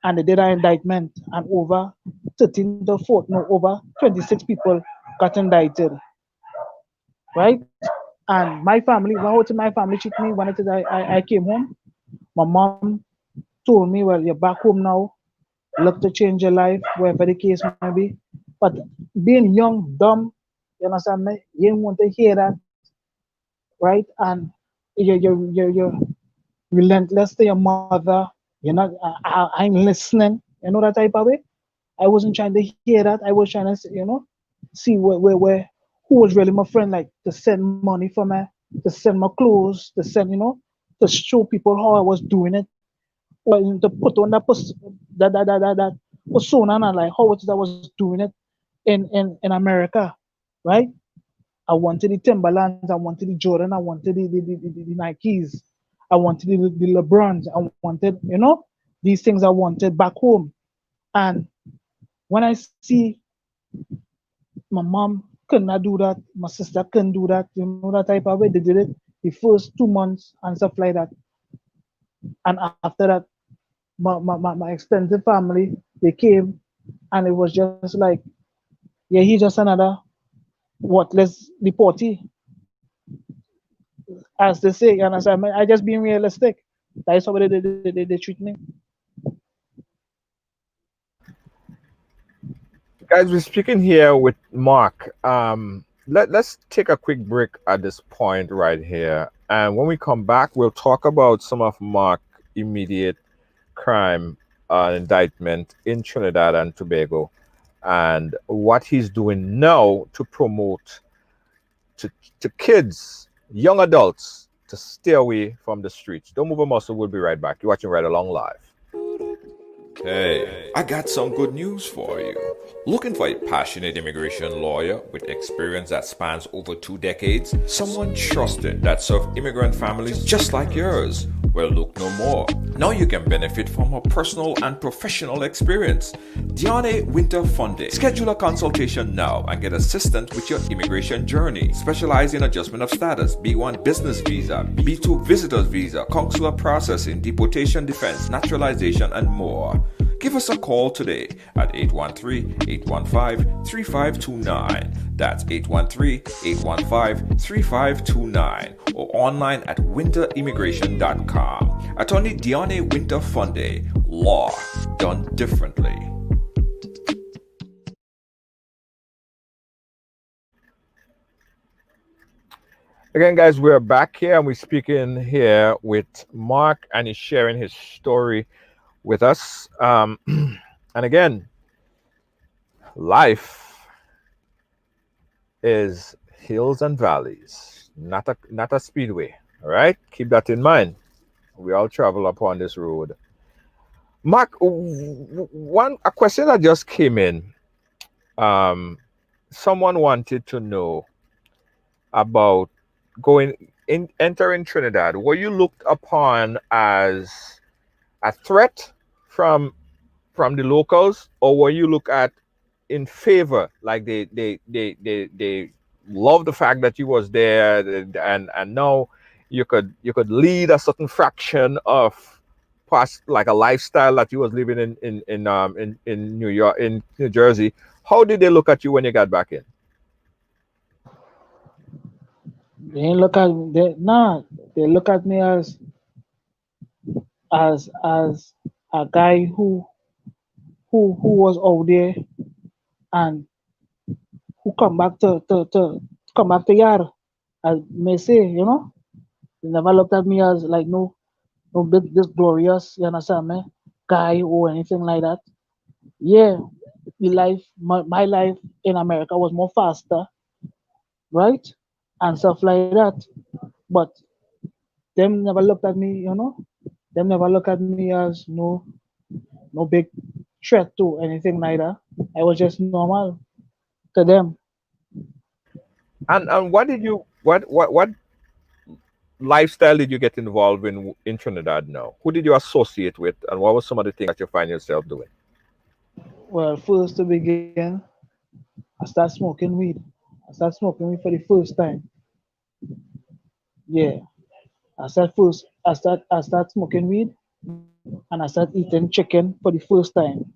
and they did an indictment, and over 13 to 4, no, over 26 people got indicted, right? And my family, how my family treat me when it is I came home, my mom told me, well, you're back home now, look to change your life, whatever the case may be. But being young, dumb, you understand me? You didn't want to hear that, right? And you're relentless to your mother. You're not, I'm listening, you know, that type of way. I wasn't trying to hear that. I was trying to, see who was really my friend, like to send money for me, to send my clothes, to send, to show people how I was doing it, or to put on that persona, and like how it is I was doing it in America, right? I wanted the Timberlands, I wanted the Jordan, I wanted the Nikes, I wanted the LeBrons, I wanted, these things I wanted back home. And when I see my mom could not do that, my sister couldn't do that, that type of way, they did it the first 2 months and stuff like that. And after that, my extended family, they came, and it was just like, yeah, he's just another worthless deportee, as they say. And as I just being realistic. That is how they treat me. Guys, we're speaking here with Mark. Let's take a quick break at this point right here. And when we come back, we'll talk about some of Mark's immediate crime indictment in Trinidad and Tobago and what he's doing now to promote to, to kids, young adults, to stay away from the streets. Don't move a muscle. We'll be right back. You're watching Right Along Live. Hey, I got some good news for you. Looking for a passionate immigration lawyer with experience that spans over 2 decades? Someone trusted that served immigrant families just like yours? Well, look no more. Now you can benefit from her personal and professional experience. Diane Winter Funde. Schedule a consultation now and get assistance with your immigration journey. Specialize in adjustment of status, B1 business visa, B2 visitor's visa, consular processing, deportation defense, naturalization, and more. Give us a call today at 813-815-3529. That's 813-815-3529 or online at winterimmigration.com. Attorney Diane Winter Funde. Law done differently. Again, guys, we're back here and we're speaking here with Mark, and he's sharing his story with us. And again, life is hills and valleys, not a speedway. All right, keep that in mind. We all travel upon this road. Mark, a question that just came in. Someone wanted to know about entering Trinidad. Were you looked upon as a threat from the locals, or were you looked at in favor, like they love the fact that you was there, and now you could lead a certain fraction of past, like a lifestyle that you was living in New York, in New Jersey? How did they look at you when you got back in? They ain't look at they nah. They look at me as a guy who was out there and who come back to yard. As may say, They never looked at me as like no big this glorious, you understand me? guy or anything like that. Yeah, my life in America was more faster, right? And stuff like that. But them never looked at me, them never look at me as no big threat to anything like that. I was just normal to them. And what did you what lifestyle did you get involved in Trinidad now? Who did you associate with, and what were some of the things that you find yourself doing? Well, first to begin, I start smoking weed. I start smoking weed for the first time. Yeah, I start smoking weed, and I start eating chicken for the first time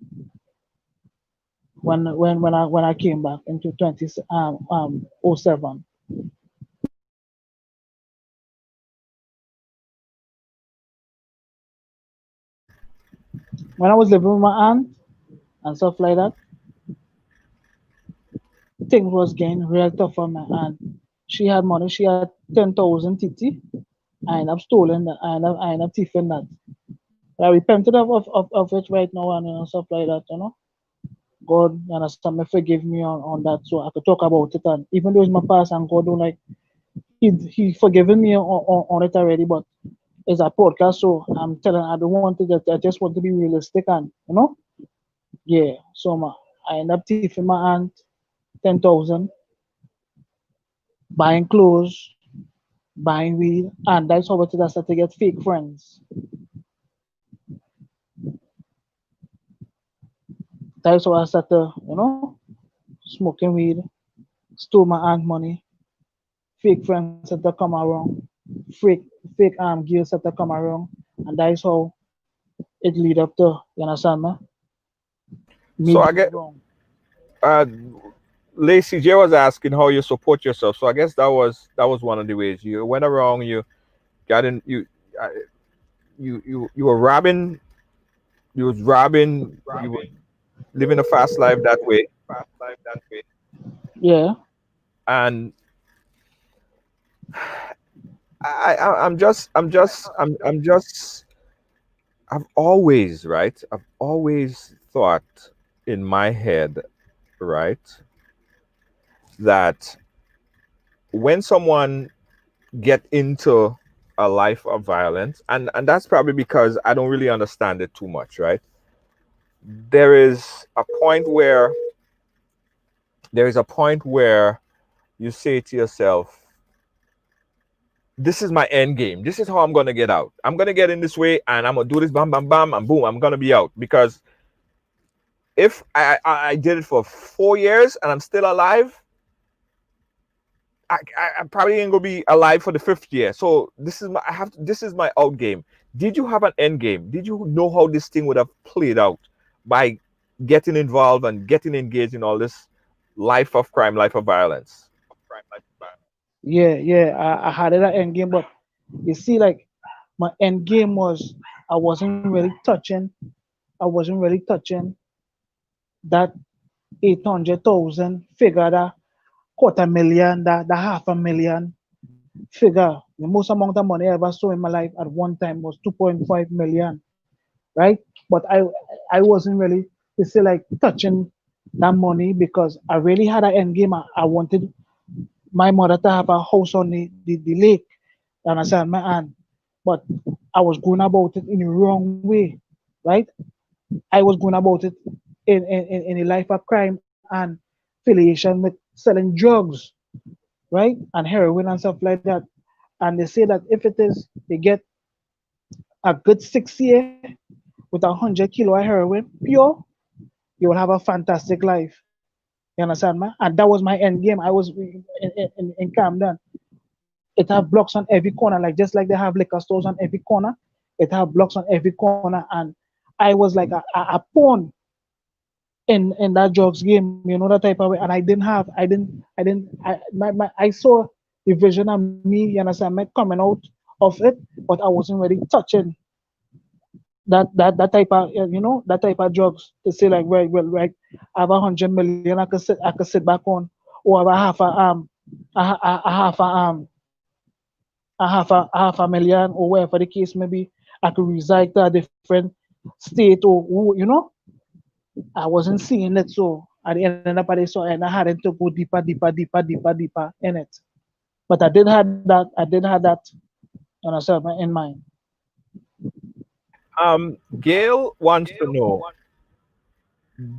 when I came back into 2007. When I was living with my aunt and stuff like that, things was getting real tough for my aunt. She had money. She had 10,000 TT. I ended up stolen that. I ended up thieving that. But I repented of it right now and stuff like that. God, you understand, me forgive me on that so I could talk about it. And even though it's my past and God don't like, he forgiven me on it already, but it's a podcast, so I'm telling, I don't want to, I just want to be realistic and, yeah. So I end up thieving my aunt 10,000, buying clothes, buying weed, and that's how it is I started to get fake friends. That's how I started, smoking weed, stole my aunt money, fake friends that come around, fake fake girls that come around, and that is how it lead up to, you understand me? Me So I doing get wrong. uh Lacey J was asking how you support yourself. So I guess that was one of the ways you went around. You got in. Uh, you were robbing. You was robbing. You were living a fast life that way. Yeah, And I'm just I've always, right? I've always thought in my head, right, that when someone get into a life of violence, and that's probably because I don't really understand it too much, right? There is a point where you say to yourself, this is my end game. This is how I'm gonna get out. I'm gonna get in this way, and I'm gonna do this, bam, bam, bam, and boom, I'm gonna be out. Because if I did it for 4 years and I'm still alive, I probably ain't gonna be alive for the fifth year. So this is my out game. Did you have an end game? Did you know how this thing would have played out by getting involved and getting engaged in all this life of crime, life of violence? yeah. I had it at end game, but you see, like my end game was I wasn't really touching. I wasn't really touching that 800,000 figure, that quarter million, that half a million figure. The most amount of money I ever saw in my life at one time was 2.5 million, right? But I wasn't really, to say, like touching that money because I really had an end game. I wanted my mother to have a house on the lake. You understand, my aunt? But I was going about it in the wrong way, right? I was going about it in a life of crime and affiliation with selling drugs, right? And heroin and stuff like that. And they say that if it is, they get a good 6 year with 100 kilo of heroin pure, you will have a fantastic life. You understand, man? And that was my end game. I was in Camden. It have blocks on every corner, like just like they have liquor stores on every corner. It have blocks on every corner, and I was like a pawn in that drugs game, that type of way. And I saw the vision of me, you understand, me coming out of it, but I wasn't really touching that type of, that type of drugs to say like, well, right, I have 100 million, I could sit back on, or have a half a million, or whatever the case may be. I could reside to a different state or I wasn't seeing it. So at the end of the day, so and I had to go deeper in it. But I did have that in mind. Gail wants to know,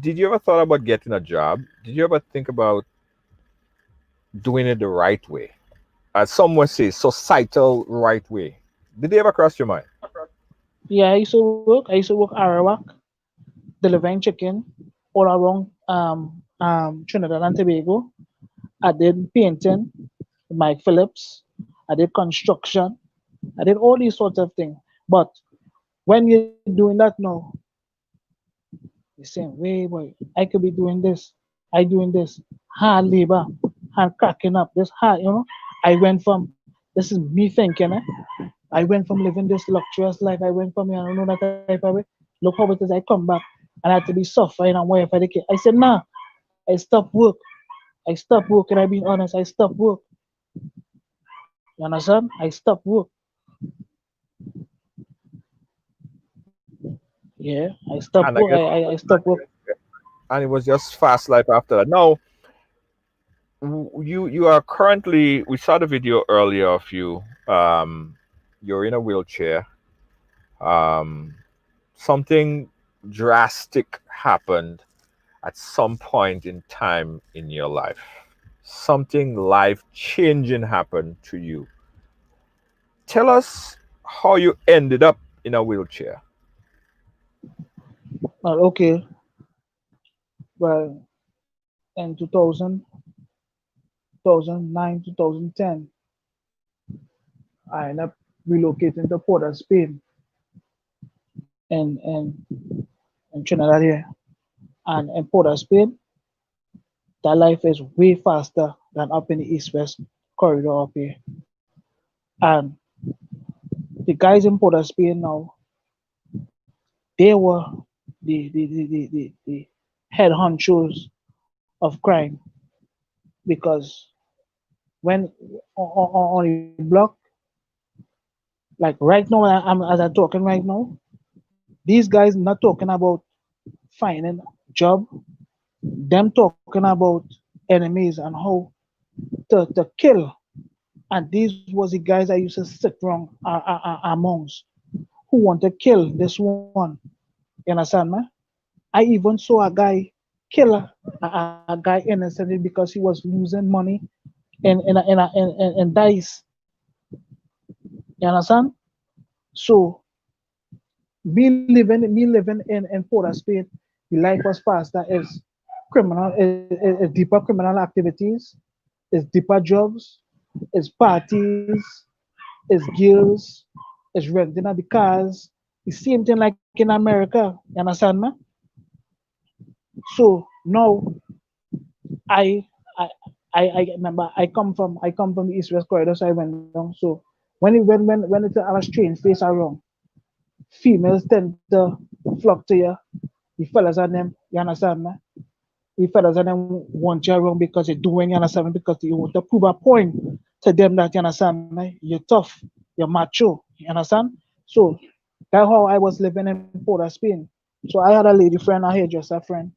did you ever thought about getting a job? Did you ever think about doing it the right way? As some would say, societal right way. Did they ever cross your mind? Yeah, I used to work Arawak, delivering chicken all around Trinidad and Tobago. I did painting, Mike Phillips. I did construction. I did all these sorts of things. But when you're doing that now, you're saying, wait, boy, I could be doing this. I doing this. Hard labor, hard cracking up. This hard. I went from, this is me thinking, I went from living this luxurious life. I went from, that type of way. Look how it is. I come back and I had to be suffering and work for the kid. I said, nah, I stopped work. I stopped work, and I being honest, I stopped work. You understand? I stopped work. Yeah, I stopped And I work. guess, I stopped work. and it was just fast life after that. Now, you are currently. We saw the video earlier of you. You're in a wheelchair. Um, Something drastic happened at some point in time in your life. Something life changing happened to you. Tell us how you ended up in a wheelchair. Okay, well, in 2009, 2010, I ended up relocating to Port of Spain in Trinidad here. And in Port of Spain, that life is way faster than up in the east-west corridor up here. And the guys in Port of Spain now, they were the head honchos of crime because when on the block, like right now, as I'm talking right now, these guys not talking about finding job, them talking about enemies and how to kill. And these was the guys I used to sit wrong amongst who want to kill this one. You understand, man? I even saw a guy kill a guy innocently because he was losing money in dice. You understand? So me living in Port of Spain, the life was faster. Is criminal, is deeper criminal activities, is deeper drugs, is parties, is girls, is renting of the cars. The same thing like in America. You understand me? So now I I I remember I come from the East West corridor, so I went down. So when it's a strange face around, females tend to flock to you. The fellas and them, you understand me? The fellas and them want you around because you're doing, you understand me? Because you want to prove a point to them that you understand me? You're tough, you're macho, you understand? So that's how I was living in Port of Spain. So I had a lady friend, a hairdresser friend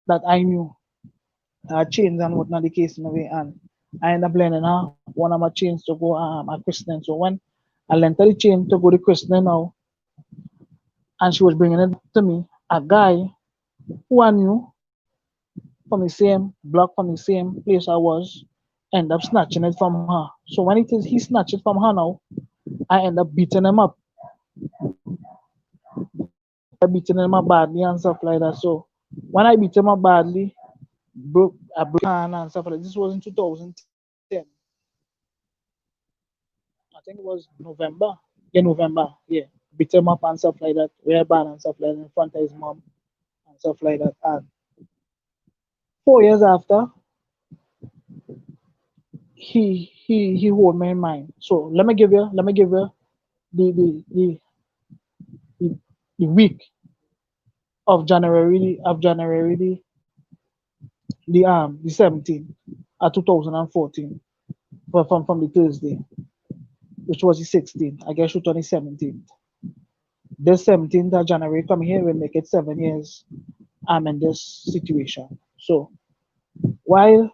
that I knew had chains and whatnot the case in the way, and I ended up lending her one of my chains to go a christening. So when I lent her the chain to go to christening now, and she was bringing it to me, a guy who I knew from the same block, from the same place I was, end up snatching it from her. So when it is he snatched it from her now, I end up beating him up. I beating him up badly and stuff like that. So when I beat him up badly, I broke his hand and stuff like that. This was in 2010. I think it was November. Yeah, November. Yeah. Beat him up and stuff like that. Wear band and stuff like that in front of his mom and stuff like that. And 4 years after, he hold me in mind. So let me give you the the the, the, the week of January the 17th of 2014 from the Thursday, which was the 16th. I guess you 2017. This 17th of January coming here will make it 7 years I'm in this situation. So while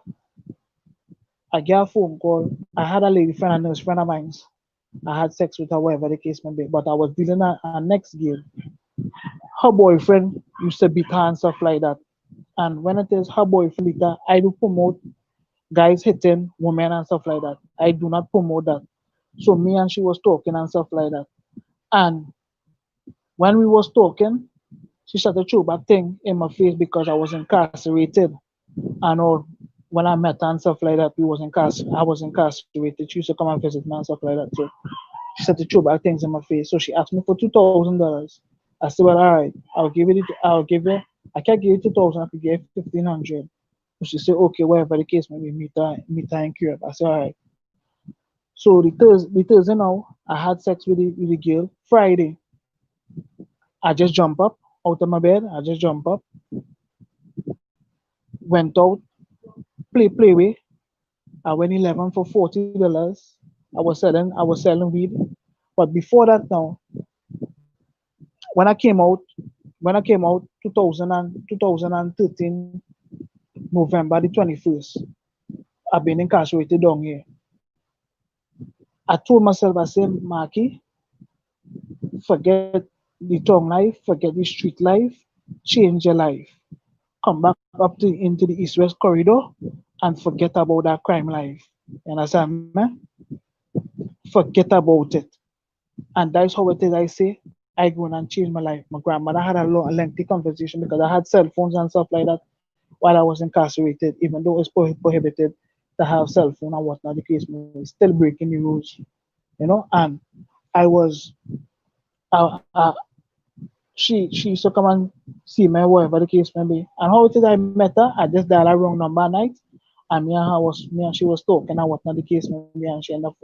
I get a phone call, I had a lady friend, a nurse friend of mine. I had sex with her, whatever the case may be, but I was dealing a next girl. Her boyfriend used to beat her and stuff like that. And when it is her boyfriend beat her, I do promote guys hitting women and stuff like that. I do not promote that. So me and she was talking and stuff like that. And when we was talking, she started to throw back thing in my face because I was incarcerated and all. When I met her and stuff like that, I was incarcerated. She used to come and visit me and stuff like that. So she started to throw back things in my face. So she asked me for $2,000. I said, well, all right, I'll give you, I can't give you 2,000, I could give you 1,500. So she said, okay, whatever the case may be, meet her in Europe. I said, all right. So the Thursday now, I had sex with the girl. Friday, I just jump up out of my bed. I just jump up, went out, play way. I went 11 for $40. I was selling weed. But before that now, when I came out, when I came out 2013 November the 21st, I've been incarcerated down here. I told myself, I said, Marky, forget the town life, forget the street life, change your life. Come back up into the east-west corridor and forget about that crime life. You understand me? Forget about it. And that's how it is. I say, I go and change my life. My grandmother had a lengthy conversation because I had cell phones and stuff like that while I was incarcerated, even though it's prohibited to have cell phone and whatnot. The case may be still breaking the rules, And I was, uh, she used to come and see me, whatever the case may be. And how it is I met her, I just dialed a wrong number at night, and me and she was talking and whatnot the case may be, and she ended up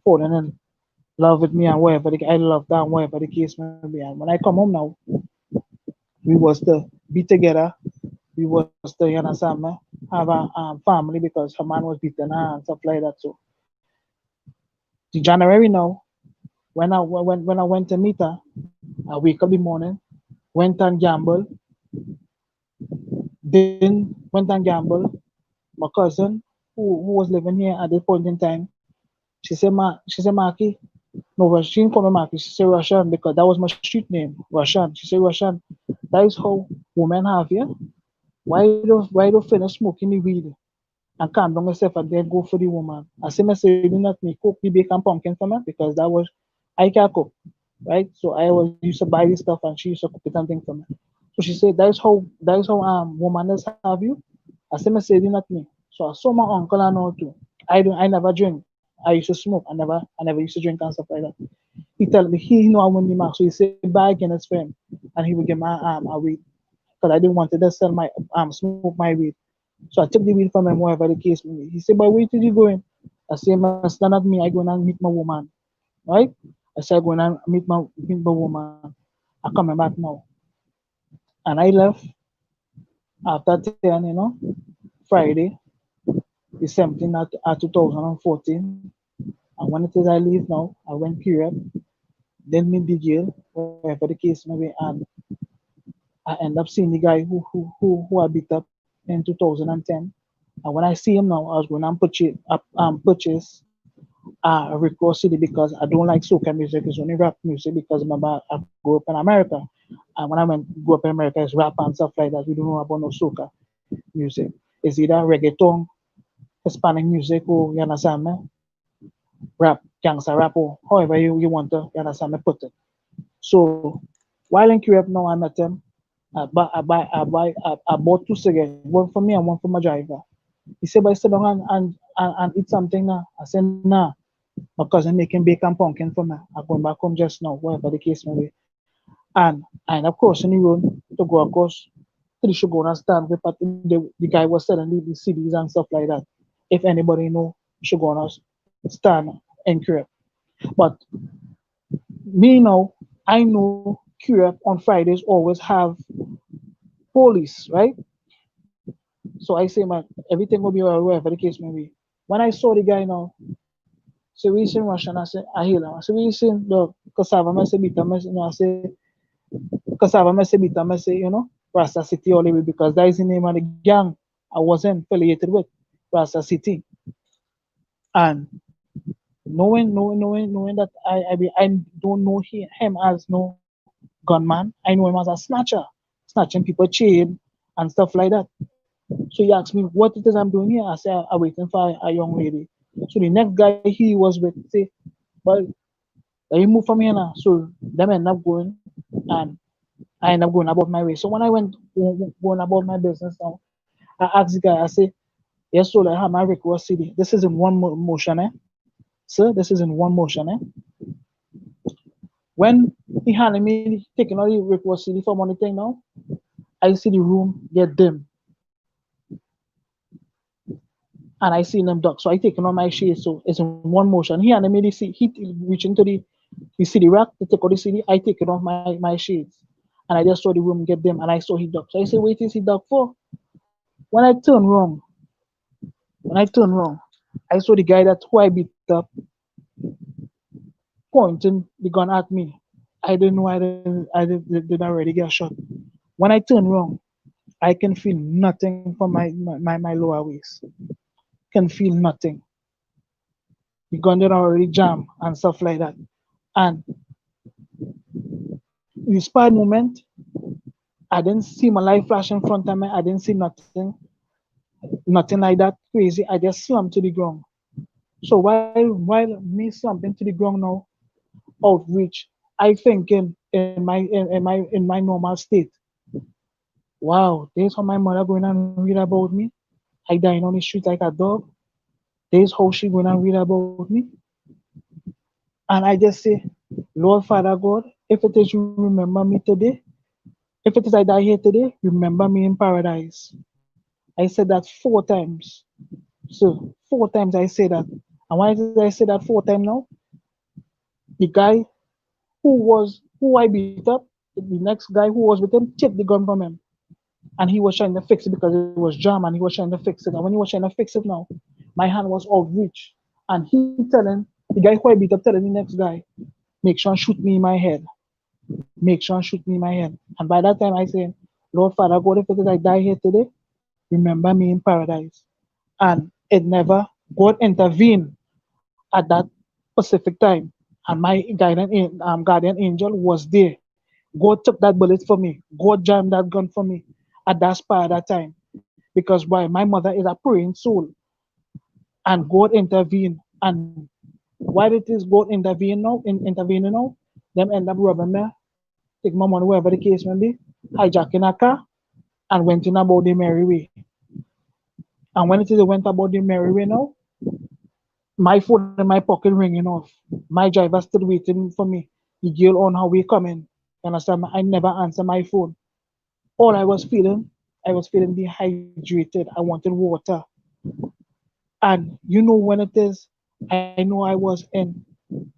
falling in love with me and whatever I loved her and whatever the case may be. And when I come home now, we was to be together. We was to, you understand me, have a family because her man was beating her and stuff like that. So the January now, when I went to meet her, I wake up in the morning, went and gamble, then went and gamble. My cousin, who was living here at this point in time, she said, Marky, no, she didn't call me Marky, she said Russian because that was my street name, Russian. She said, Russian, that is how women have here. Why do finish smoking the weed and calm down yourself and then go for the woman? I say, my say, did not me cook the bacon pumpkin for me because that was, I can cook, right? So I was used to buy this stuff and she used to cook it and things for me. So she said, that is how woman have you. I said, my say, did not me. So I saw my uncle and all too. I never drink. I used to smoke. I never used to drink and stuff like that. He tell me he know I won the mark, so he said buy again his friend, and he would get my a weed because I didn't want to just sell my smoke my weed. So I took the weed from him, whatever the case may be. He said, "But where did you going?" I said, "Man, stand at me. I go and meet my woman, right?" I said, "I go and meet my woman. I coming back now," and I left after 10, Friday, the 17th at 2014. And when it is I leave now, I went period, then meet the girl, whatever the case may be, and I end up seeing the guy who I beat up in 2010. And when I see him now, I was going to purchase a record CD because I don't like soca music. It's only rap music because remember I grew up in America. And when grew up in America, it's rap and stuff like that. We don't know about no soca music. It's either reggaeton, Hispanic music, or you understand me? Rap, gangsta rap, or however you want to, you understand me, put it. So while in Europe now, I met him. I bought two cigarettes, one for me and one for my driver. He said, "But sit down and eat something now." I said, "Nah, my cousin making bacon pumpkin for me. I'm going back home just now, whatever the case may be." And I end up crossing the road to go across to the sugar and stand with, but the guy was selling the CDs and stuff like that. If anybody know sugar stand in Europe. But me now, I know Europe on Fridays always have police, right? So I say, man, everything will be all right, whatever the case may be. When I saw the guy now, so we seen Russian, I said, I hear him. I said, we seen, look. cassava me say bita me, I say cassava me say bita me say, Rasta City all the way because that is the name of the gang I wasn't affiliated with, Rasta City. And knowing that I don't know him as no gunman. I know him as a snatcher, snatching people chain and stuff like that. So he asked me what it is I'm doing here. I said I'm waiting for a young lady. So the next guy he was with say, well, he moved from here now. So them end up going and I end up going about my way. So when I went going about my business now, I asked the guy, I say, yes, so I have my record CD. This is in one motion, eh? Sir, this is in one motion, eh? When he handed me taking all the record CD from on the thing now, I see the room get dim and I see them duck. So I taking on my shades. So it's in one motion. He handed me the CD, he reaching to the CD rack to take out the CD. I taking off my shades. And I just saw the room get dim and I saw he duck. So I say, wait, is he duck for? When I turn wrong, when I turn wrong, I saw the guy that who I beat up pointing the gun at me. I didn't know I did already get shot. When I turn wrong, I can feel nothing from my lower waist. Can feel nothing. The gun did already jam and stuff like that. And the spad moment, I didn't see my light flash in front of me. I didn't see nothing like that crazy. I just slumped to the ground. So while me slumping to the ground now, outreach, I thinking in my normal state. Wow, there's how my mother going and read about me. I dying on the street like a dog. There's how she going and read about me. And I just say, Lord Father God, if it is you remember me today, if it is I die here today, remember me in paradise. I said that 4 times. So 4 times I say that. And why did I say that 4 times now? The guy who I beat up, the next guy who was with him, took the gun from him. And he was trying to fix it because it was jam and he was trying to fix it. And when he was trying to fix it now, my hand was out reach. And he telling the guy who I beat up telling the next guy, make sure and shoot me in my head. Make sure and shoot me in my head. And by that time I say, Lord Father God, if it is I die here today, remember me in paradise. And it never, God intervened at that specific time. And my guardian angel was there. God took that bullet for me. God jammed that gun for me at that spot at that time. Because why? My mother is a praying soul. And God intervened. And why it is God intervening now, them end up robbing me, take my money wherever the case may be, hijacking a car, and went in about the merry way. And when it is they went about the merry way now, my phone in my pocket ringing off. My driver still waiting for me. The girl on her way coming. You understand? I never answer my phone. All I was feeling dehydrated. I wanted water. And you know when it is, I know I was in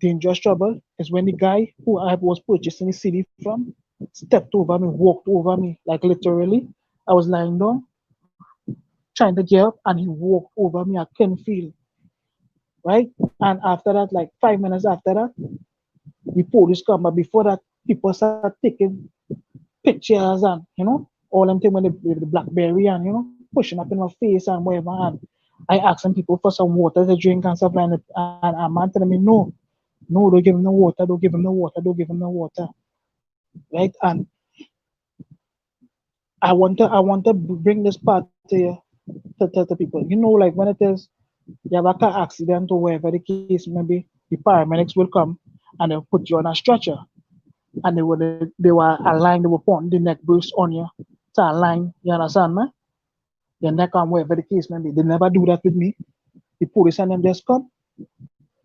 dangerous trouble is when the guy who I was purchasing the CD from stepped over me, walked over me, like literally. I was lying down, trying to get up, and he walked over me. I couldn't feel, right? And after that, like 5 minutes after that, the police come. But before that, people start taking pictures and all them things with the blackberry and pushing up in my face and whatever. And I asking people for some water to drink and stuff like that. And a man telling me no, don't give him no water, don't give him no water, don't give him no water. Right? And I want to bring this part to you to people. Like when it is you have a car accident or whatever the case may be, the paramedics will come and they'll put you on a stretcher and they were aligned, they were putting the neck brace on you to align, you understand me? Your neck and whatever the case may be. They never do that with me. The police and them just come.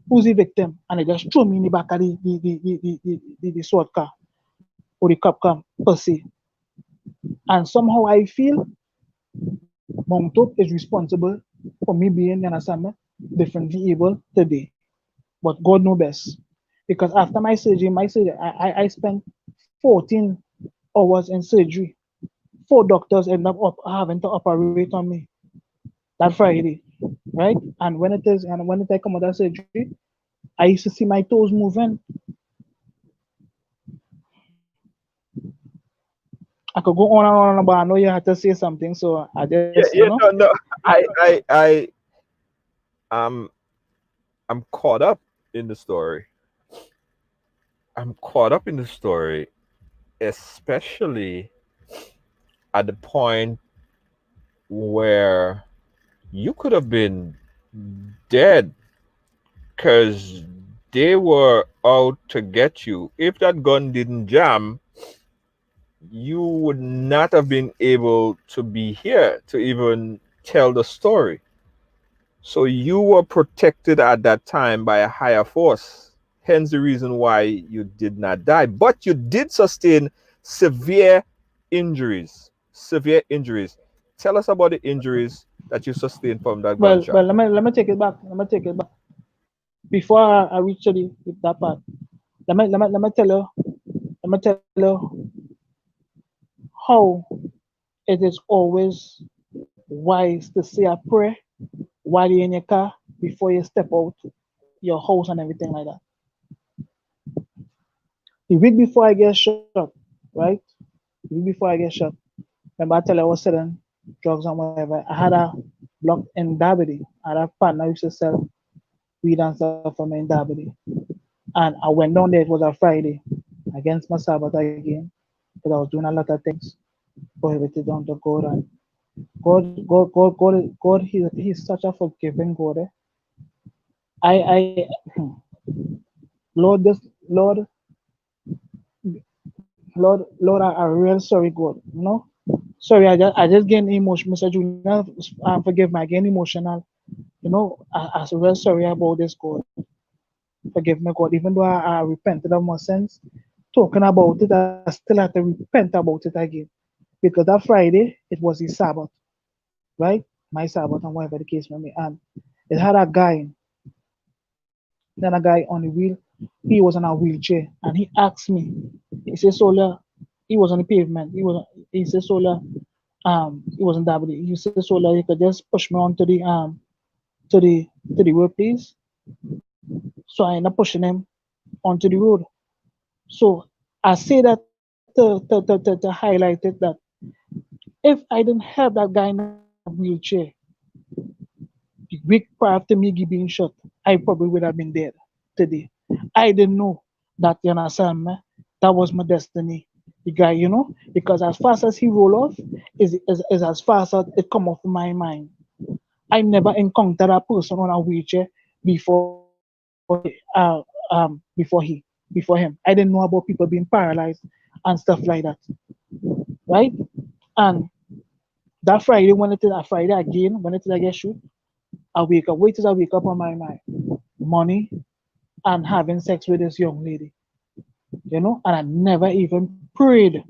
Who's the victim? And they just throw me in the back of the sword car or the cop car per se. And somehow I feel Mount Up is responsible for me being, you understand me, differently able today. But God knows best. Because after my surgery, I spent 14 hours in surgery. 4 doctors end up having to operate on me that Friday, right? And when it is, and when it I come out of surgery, I used to see my toes moving I could go on and on, but I know you had to say something, so I Yeah, just, yeah, no, no. Um, I'm caught up in the story. I'm caught up in the story, especially at the point where you could have been dead because they were out to get you. If that gun didn't jam, you would not have been able to be here to even tell the story. So you were protected at that time by a higher force. Hence the reason why you did not die. But you did sustain severe injuries. Severe injuries. Tell us about the injuries that you sustained from that gunshot. well, let me take it back. Let me take it back. Before I reach to that part, let me tell you how it is always wise to say a prayer while you're in your car before you step out your house and everything like that. The week before I get shot, right? The week before I get shot, remember I tell you I was selling drugs and whatever. I had a block in Dabity. I had a partner who used to sell weed and stuff for me in Dabity. And I went down there, it was a Friday, against my Sabbath again, because I was doing a lot of things prohibited unto God. And God, he's such a forgiving God. Eh? I, Lord, Lord, I real sorry, God. You know, sorry, I just get emotional. Mr. Junior, forgive me, I get emotional. You know, I'm real sorry about this, God. Forgive me, God. Even though I repented of my sins, talking about it, I still have to repent about it again. Because that Friday, it was his Sabbath, right? My Sabbath and whatever the case may be. And it had a guy, then a guy on the wheel. He was on a wheelchair, and he asked me. He said, "Sola." He was on the pavement. He said, "Sola." He wasn't that, but he said, "Sola, you could just push me onto to the to the road, please." So I ended up pushing him onto the road. So I say that to highlight it that if I didn't have that guy in a wheelchair, the week prior to me being shot, I probably would have been dead today. I didn't know that, you understand me? That was my destiny. The guy, because as fast as he roll off, is as fast as it come off my mind. I never encountered a person on a wheelchair before before him. I didn't know about people being paralyzed and stuff like that, right? And that Friday, when it is a Friday again, when it is I get shoot, I wake up. Wait till I wake up on my mind. Money and having sex with this young lady, and I never even prayed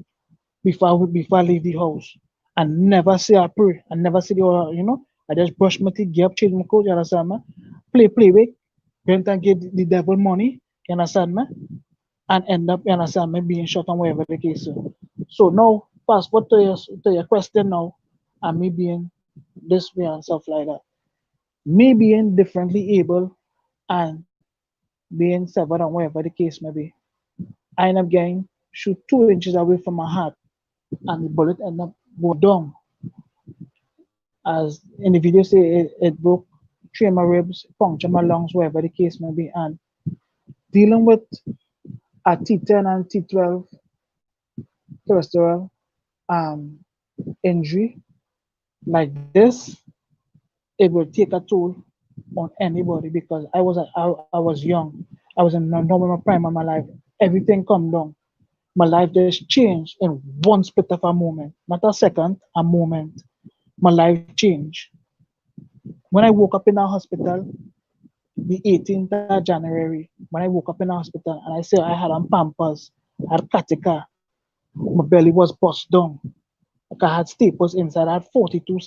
before I leave the house. I never say I pray. I never say I just brush my teeth, get up, change my clothes, you understand me? Play with, went and get the devil money, you understand me? And end up, you understand me, being shot and whatever the case is. So now, passport to your question now, and me being this way and stuff like that. Me being differently able and being severed and whatever the case may be. I end up getting shoot 2 inches away from my heart, and the bullet end up go down. As in the video say, it broke three of my ribs, punctured my lungs, whatever the case may be. And dealing with a T10 and T12 cholesterol um, injury like this, it will take a toll on anybody because I was young. I was in the normal prime of my life. Everything come down. My life just changed in one split of a moment, not a second, a moment. My life changed. When I woke up in a hospital, the 18th of January, when I woke up in a hospital and I said I had on Pampers, I had catheter, my belly was bust down. Like I had staples inside. I had 42,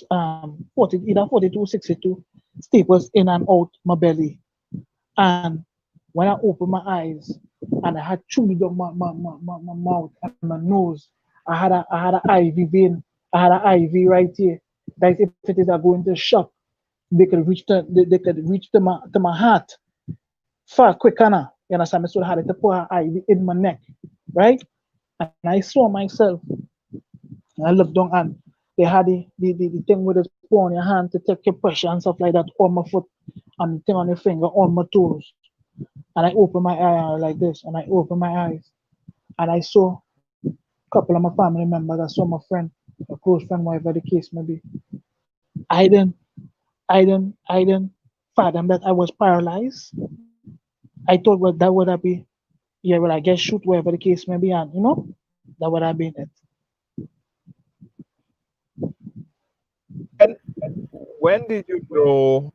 40, either 42, 62 staples in and out my belly. And when I opened my eyes and I had chewed on my mouth and my nose, I had an IV vein. I had an IV right here. That if it is a going to shock, they could reach to my heart far quicker now. You understand me? So I had to put an IV in my neck, right? And I saw myself And I looked down and they had the thing with the spoon on your hand to take your pressure and stuff like that on my foot and the thing on your finger on my toes. And I opened my eye like this and I opened my eyes and I saw a couple of my family members. I saw my friend, a close friend, whatever the case may be. I didn't, I didn't fathom that I was paralyzed. I thought well, that would have been, yeah, well, I guess shoot whatever the case may be, and that would have been it. And when did you know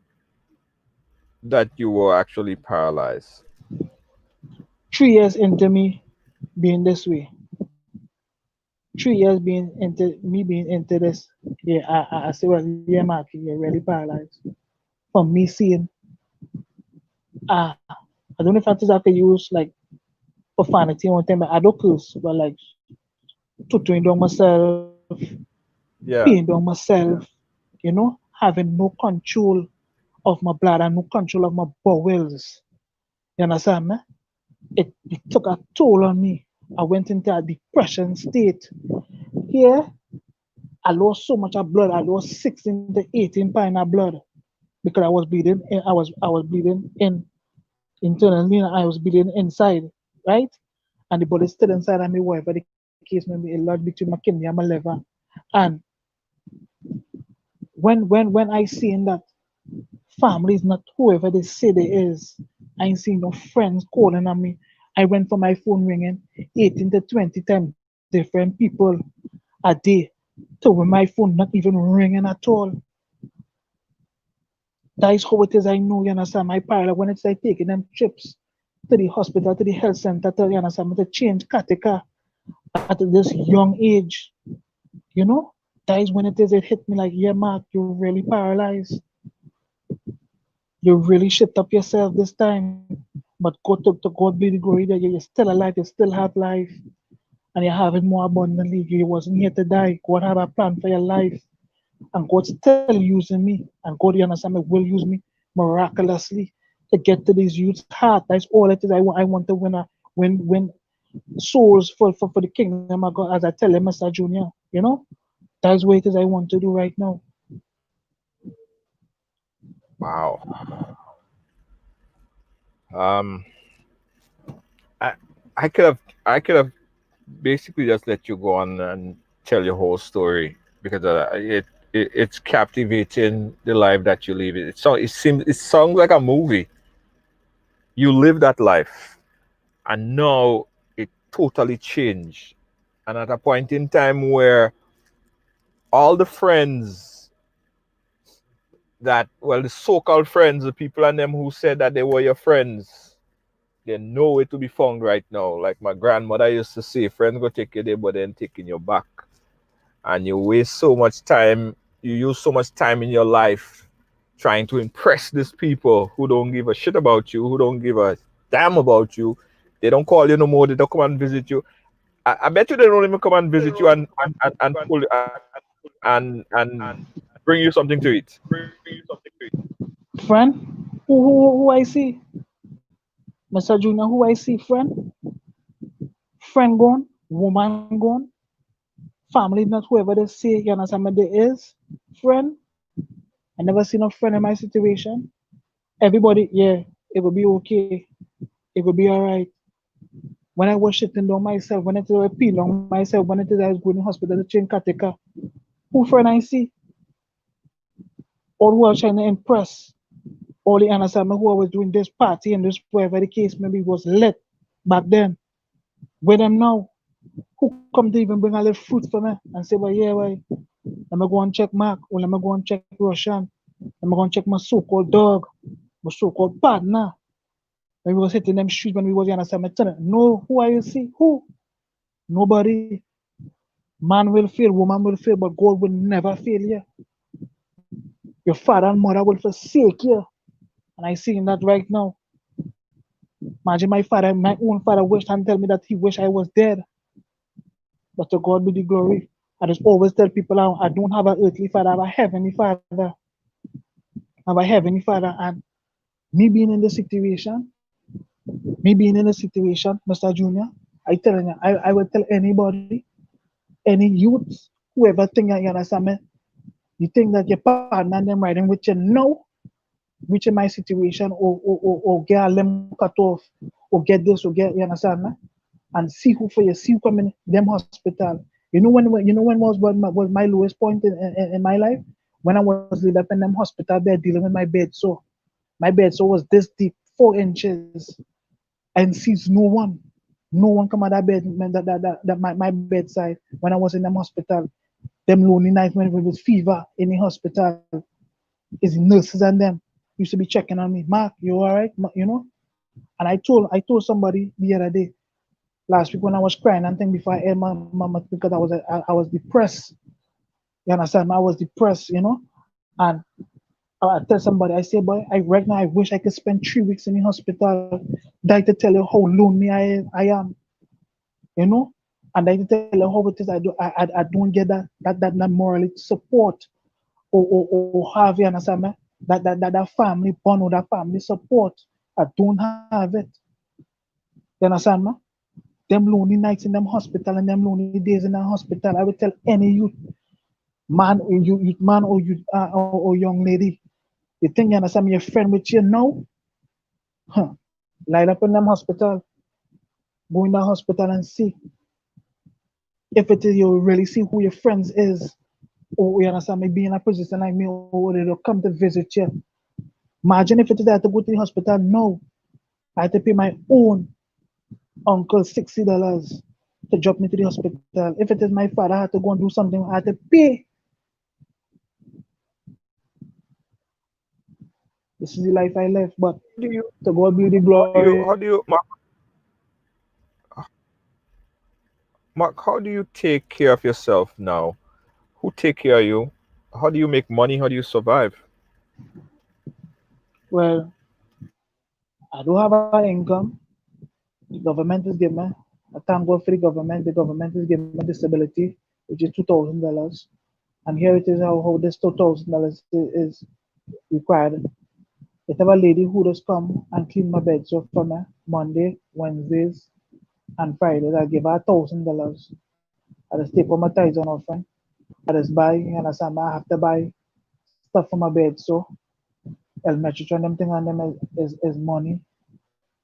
that you were actually paralyzed? 3 years into me being this way, 3 years being into this, yeah, I say, well, yeah, Mark, you're really paralyzed. From me seeing, I don't know if I just have to use like profanity one time, but I don't curse, but like tutoring down myself, peeing down Yeah. myself, having no control of my blood and no control of my bowels. You understand me? It took a toll on me. I went into a depression state. Here, I lost so much of blood. I lost 16 to 18 pints of blood because I was bleeding. I was bleeding internally. And I was bleeding inside, right? And the blood is still inside of me. Whatever the case may be, it lodged between my kidney and my liver. And when I seen that family is not whoever they say they is, I ain't seen no friends calling on me. I went for my phone ringing 18 to 20 times, different people a day. So when my phone not even ringing at all. That is how it is. I know, you understand, my pilot when it's like taking them trips to the hospital, to the health center, to you understand, to change catheter at this young age, you know, that is when it hit me like, yeah, Mark, you're really paralyzed. You really shit up yourself this time. But to God be the glory that you're still alive, you still have life, and you have it more abundantly. You wasn't here to die. God had a plan for your life. And God's still using me. And God, you understand me, will use me miraculously to get to these youth's heart. That's all it is. I want to win souls for the kingdom of God, as I tell him, Mr. Junior. That's what it is I want to do right now. Wow. Um, I I could have basically just let you go on and tell your whole story because it's captivating the life that you live. It sounds like a movie. You live that life, and now it totally changed. And at a point in time where all the friends that, well, the so-called friends, the people and them who said that they were your friends, they're nowhere to be found right now. Like my grandmother used to say, friends go take you there, but then taking you back. And you waste so much time, you use so much time in your life trying to impress these people who don't give a shit about you, who don't give a damn about you. They don't call you no more, they don't come and visit you. I bet you they don't even come and visit you and pull and bring you something to eat. Friend, who I see? Mr. Junior, who I see, friend? Friend gone, woman gone, family not whoever they say, you understand what there is. Friend, I never seen a friend in my situation. Everybody, yeah, it will be okay. It will be all right. When I was shitting down myself, when it was peeing on myself, when it is I was going to hospital to change catheter, who friend I see? All who are trying to impress, all the understand me who I was doing this party and this whatever the case maybe was lit back then. With them now, who come to even bring a little fruit for me and say, well, yeah, well, let me go and check Mark, or let me go and check Russian, let me go and check my so-called dog, my so-called partner. When we was hitting them streets when we was in a cemetery. No, who are you see? Who? Nobody. Man will fail, woman will fail, but God will never fail you. Your father and mother will forsake you. And I see that right now. Imagine my father, my own father wished and tell me that he wished I was dead. But to God be the glory. I just always tell people I don't have an earthly father, I have a heavenly father. I have a heavenly father. And me being in this situation, Mr. Junior, I tell you, I will tell anybody, any youth whoever think you understand me, you think that your partner and them riding with you now, which in my situation, or get a limb cut off, or get this, or get, you understand me? And see who for you, see who coming them hospital. Was my lowest point in my life? When I was laid up in them hospital bed dealing with my bed. So my bed so was this deep, 4 inches, and sees no one. No one come out that bed, my bedside when I was in them hospital. Them lonely nights when it was fever in the hospital. It's nurses and them used to be checking on me. Mark, you all right? You know? And I told somebody the other day, last week when I was crying and thing before I had my mama because I was depressed. You understand? I was depressed, you know? And I tell somebody, I say, boy, right now I wish I could spend 3 weeks in the hospital. Die to tell you how lonely I am, you know? And I to tell you how it is I don't get that morally support or have, you understand me? That family bond or that family support. I don't have it. You understand me? Them lonely nights in them hospital and them lonely days in the hospital. I would tell any youth man or youth man or youth or young lady, you think you understand me, your friend with you now? Huh. Light up in them hospital, go in the hospital and see if it is you really see who your friends is, or you understand me, be in a position like me, or they'll come to visit you. Imagine if it is that I have to go to the hospital. No, I have to pay my own uncle $60 to drop me to the hospital. If it is my father, I had to go and do something, I had to pay. This is the life I live, but Do you, to God be the glory. how do you, Mark, how do you take care of yourself now? Who take care of you? How do you make money? How do you survive? Well, I do have an income. The government is giving me. I thank God for the government. The government is giving me disability, which is $2,000. And here it is how this $2,000 is required. It have a lady who does come and clean my bed so for me Monday, Wednesdays, and Fridays. I give her $1,000. I just take all my tithes and offering. I just buy, you understand? I have to buy stuff for my bed. So elementary and them thing and them is money,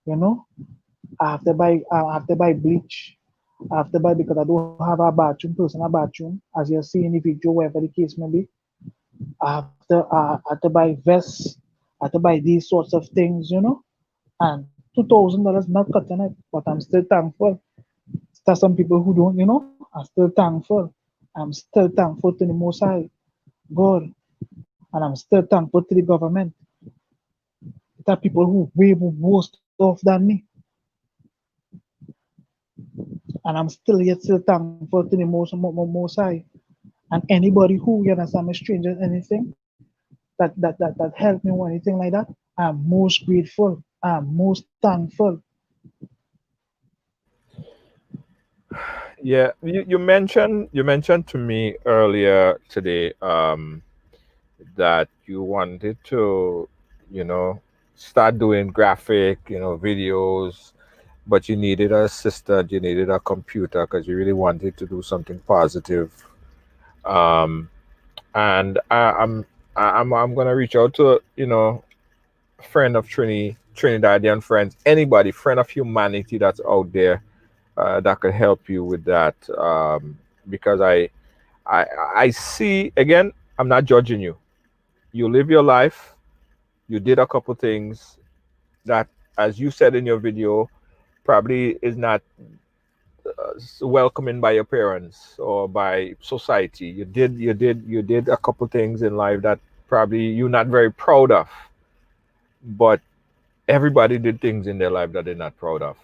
you know. I have to buy bleach. I have to buy because I don't have a bathroom, personal bathroom, as you see in the video, wherever the case may be. I have to buy vests. I have to buy these sorts of things, you know. And $2,000 not cutting it, but I'm still thankful. There's some people who don't, you know. I'm still thankful. I'm still thankful to the Most High God, and I'm still thankful to the government. There are people who way worse off than me, and I'm still thankful to the most High. And anybody who, you understand, me, strangers, anything that helped me or anything like that, I'm most grateful. I'm most thankful. Yeah, you mentioned to me earlier today that you wanted to, you know, start doing graphic, videos, but you needed an assistant, you needed a computer because you really wanted to do something positive. Um, and I'm gonna reach out to friend of Trinidadian friends, anybody, friend of humanity that's out there that could help you with that. Because I I see again. I'm not judging you. You live your life. You did a couple things that, as you said in your video, probably is not welcoming by your parents or by society. You did a couple things in life that probably you're not very proud of, but everybody did things in their life that they're not proud of.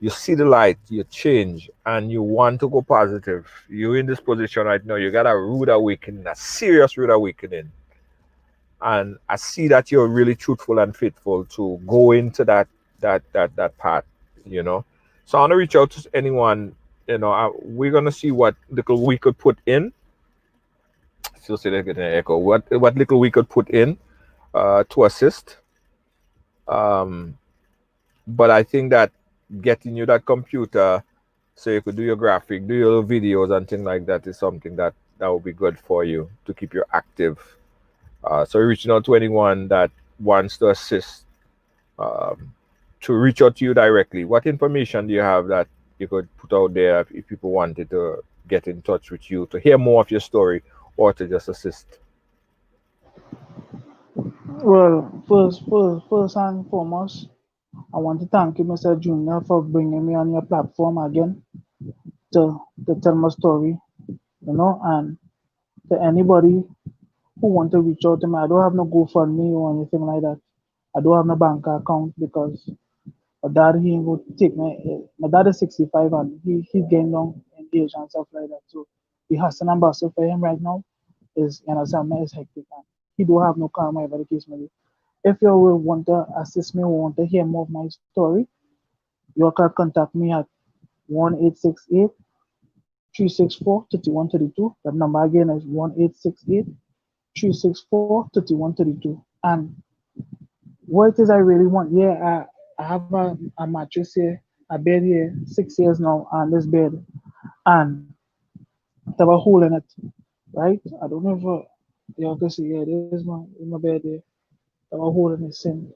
You see the light, you change, and you want to go positive. You're in this position right now. You got a rude awakening, a serious rude awakening. And I see that you're really truthful and faithful to go into that path, you know. So I want to reach out to anyone. We're gonna see what little we could put in. Still say they're getting an echo. What little we could put in to assist. Um, but I think that getting you that computer so you could do your graphic, do your videos and things like that is something that that would be good for you to keep you active. So reaching out to anyone that wants to assist, um, to reach out to you directly. What information do you have that you could put out there if people wanted to get in touch with you to hear more of your story or to just assist? Well, first and foremost, I want to thank you, Mr. Junior, for bringing me on your platform again to tell my story, and to anybody who want to reach out to me. I don't have no GoFundMe or anything like that. I don't have no bank account because my dad he ain't go take me. My dad is 65 and he's getting long in age and stuff like that. So the hustle and bustle for him right now is is hectic and he don't have no car, whatever the case may be. If you will want to assist me or want to hear more of my story, you can contact me at 1-868-364-3132. That number again is 1-868-364-3132. And what it is I really want, yeah, I have a mattress here, a bed here, 6 years now on this bed, and there was a hole in it, right? I don't know if you can see, yeah, there's my bed there. There was a hole in the sink.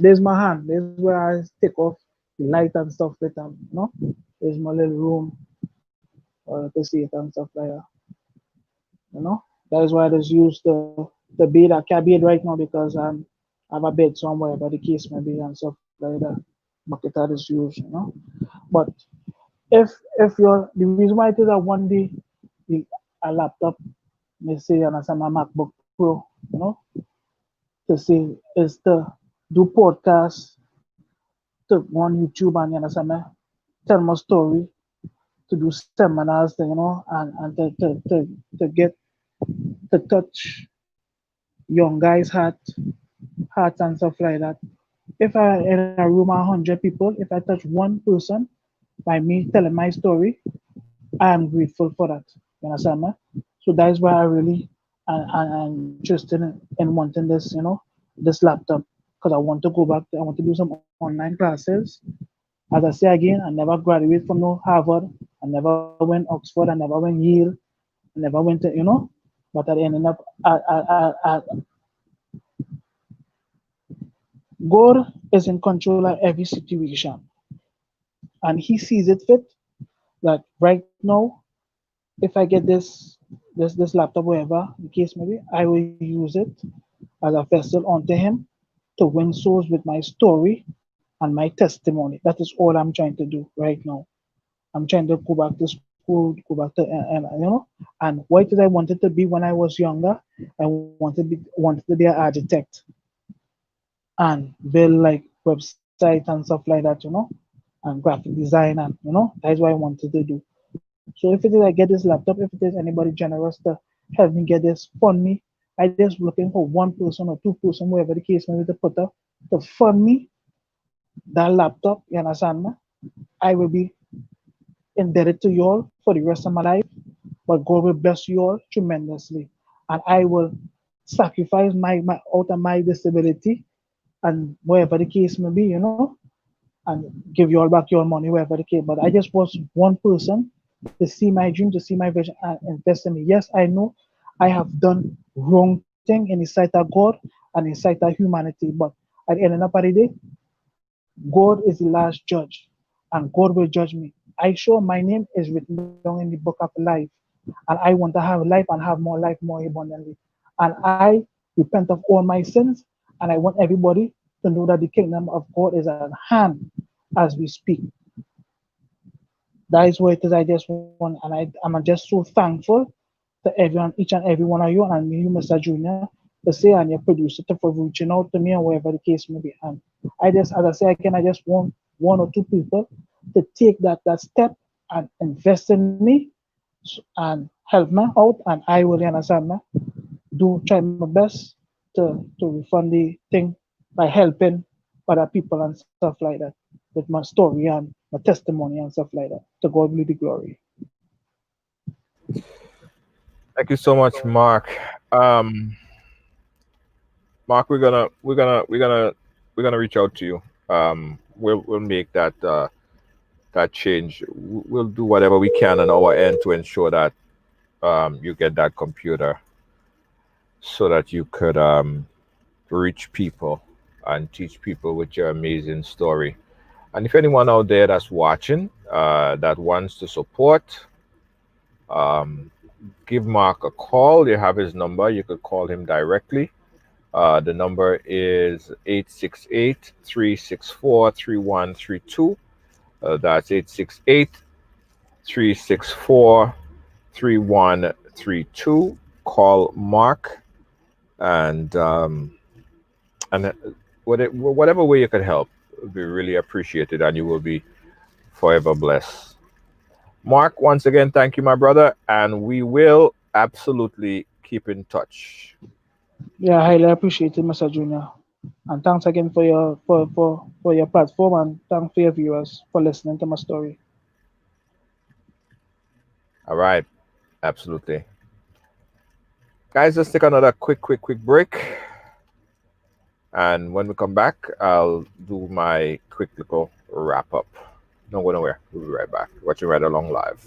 There's my hand. There's where I take off the light and stuff with there's my little room to see it and stuff like that. You know, that is why I just use the bed. I can't bed right now because I have a bed somewhere, but the case may be and stuff like that. Bucket that is used. But if you're the reason why it is that one day the a laptop, may say, and as my MacBook Pro, to say is to do podcasts, to go on YouTube and tell my story, to do seminars, and to get to touch young guys' hearts and stuff like that. If I in a room of 100 people, if I touch one person by me telling my story, I am grateful for that. You understand me? So that is why I really I'm interested in wanting this laptop because I want to go back. I want to do some online classes. As I say again, I never graduated from no Harvard. I never went Oxford. I never went Yale. I never went to. But I ended up. God is in control of every situation, and He sees it fit that right now, if I get this laptop, whatever the case may be, I will use it as a vessel unto Him to win souls with my story and my testimony. That is all I'm trying to do right now. I'm trying to go back to school, go back to and what did I wanted to be when I was younger? I wanted to be an architect and build like websites and stuff like that, and graphic design and that's what I wanted to do. So if it is I get this laptop, if it is anybody generous to help me get this, fund me. I just looking for one person or two-person, whatever the case may be, to put up to fund me that laptop. You understand me? I will be indebted to you all for the rest of my life, but God will bless you all tremendously, and I will sacrifice my out of my disability and whatever the case may be, and give you all back your money, wherever the case. But I just want one person to see my dream, to see my vision, and invest in me. Yes, I know I have done wrong thing in the sight of God and in the sight of humanity, but at the end of the day, God is the last judge, and God will judge me. I sure my name is written down in the book of life, and I want to have life more abundantly. And I repent of all my sins, and I want everybody to know that the kingdom of God is at hand as we speak. That is what it is. I just want, and I'm just so thankful to everyone, each and every one of you, and you, Mr. Junior, to say, and your producer, for reaching out to me, or whatever the case may be. And I just, as I say again, I just want one or two people to take that step and invest in me and help me out, and I will understand me. Do try my best to refund the thing by helping other people and stuff like that with my story and my testimony and stuff like that. To God be the glory. Thank you so much, Mark. Um, Mark, we're gonna reach out to you. We'll make that change. We'll do whatever we can on our end to ensure that you get that computer so that you could reach people and teach people with your amazing story. And if anyone out there that's watching that wants to support, um, give Mark a call. You have his number. You could call him directly. The number is 868-364-3132. That's 868-364-3132. Call Mark, and whatever way you could help would be really appreciated, and you will be forever blessed. Mark, once again, thank you, my brother, and we will absolutely keep in touch. Yeah, highly appreciated, Mr. Junior. And thanks again for your platform, and thanks for your viewers for listening to my story. All right, absolutely. Guys, let's take another quick break. And when we come back, I'll do my quick little wrap up. Don't go nowhere. We'll be right back. Watching Ridelaong live.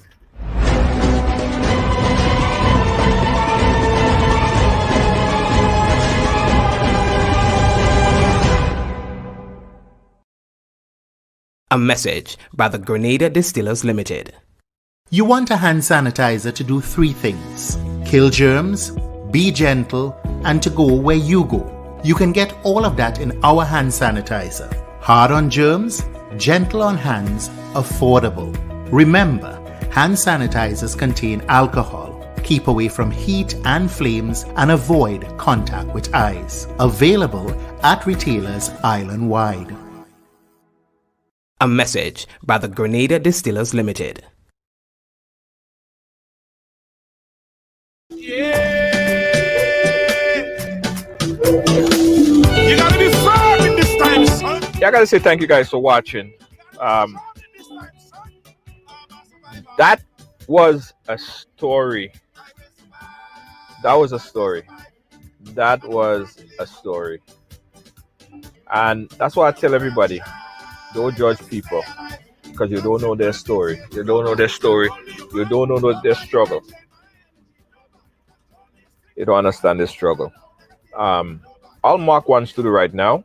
A message by the Grenada Distillers Limited. You want a hand sanitizer to do 3 things: kill germs, be gentle, and to go where you go. You can get all of that in our hand sanitizer. Hard on germs, gentle on hands, affordable. Remember, hand sanitizers contain alcohol. Keep away from heat and flames and avoid contact with eyes. Available at retailers island-wide. A message by the Grenada Distillers Limited. You gotta be firm in this time, son. Yeah, I gotta say thank you guys for watching. That was a story. That was a story. That was a story. And that's why I tell everybody, don't judge people because you don't know their story. You don't know their story. You don't know their struggle. You don't understand their struggle. All Mark wants to do right now,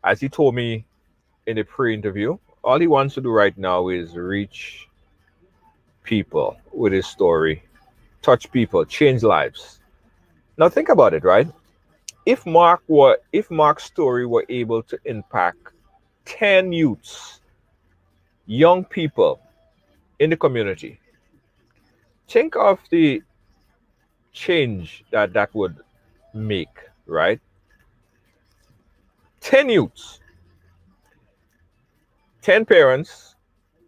as he told me in a pre-interview, all he wants to do right now is reach people with his story, touch people, change lives. Now think about it, right? If Mark's story were able to impact 10 youths, young people in the community, think of the change that would make, right? 10 youths, 10 parents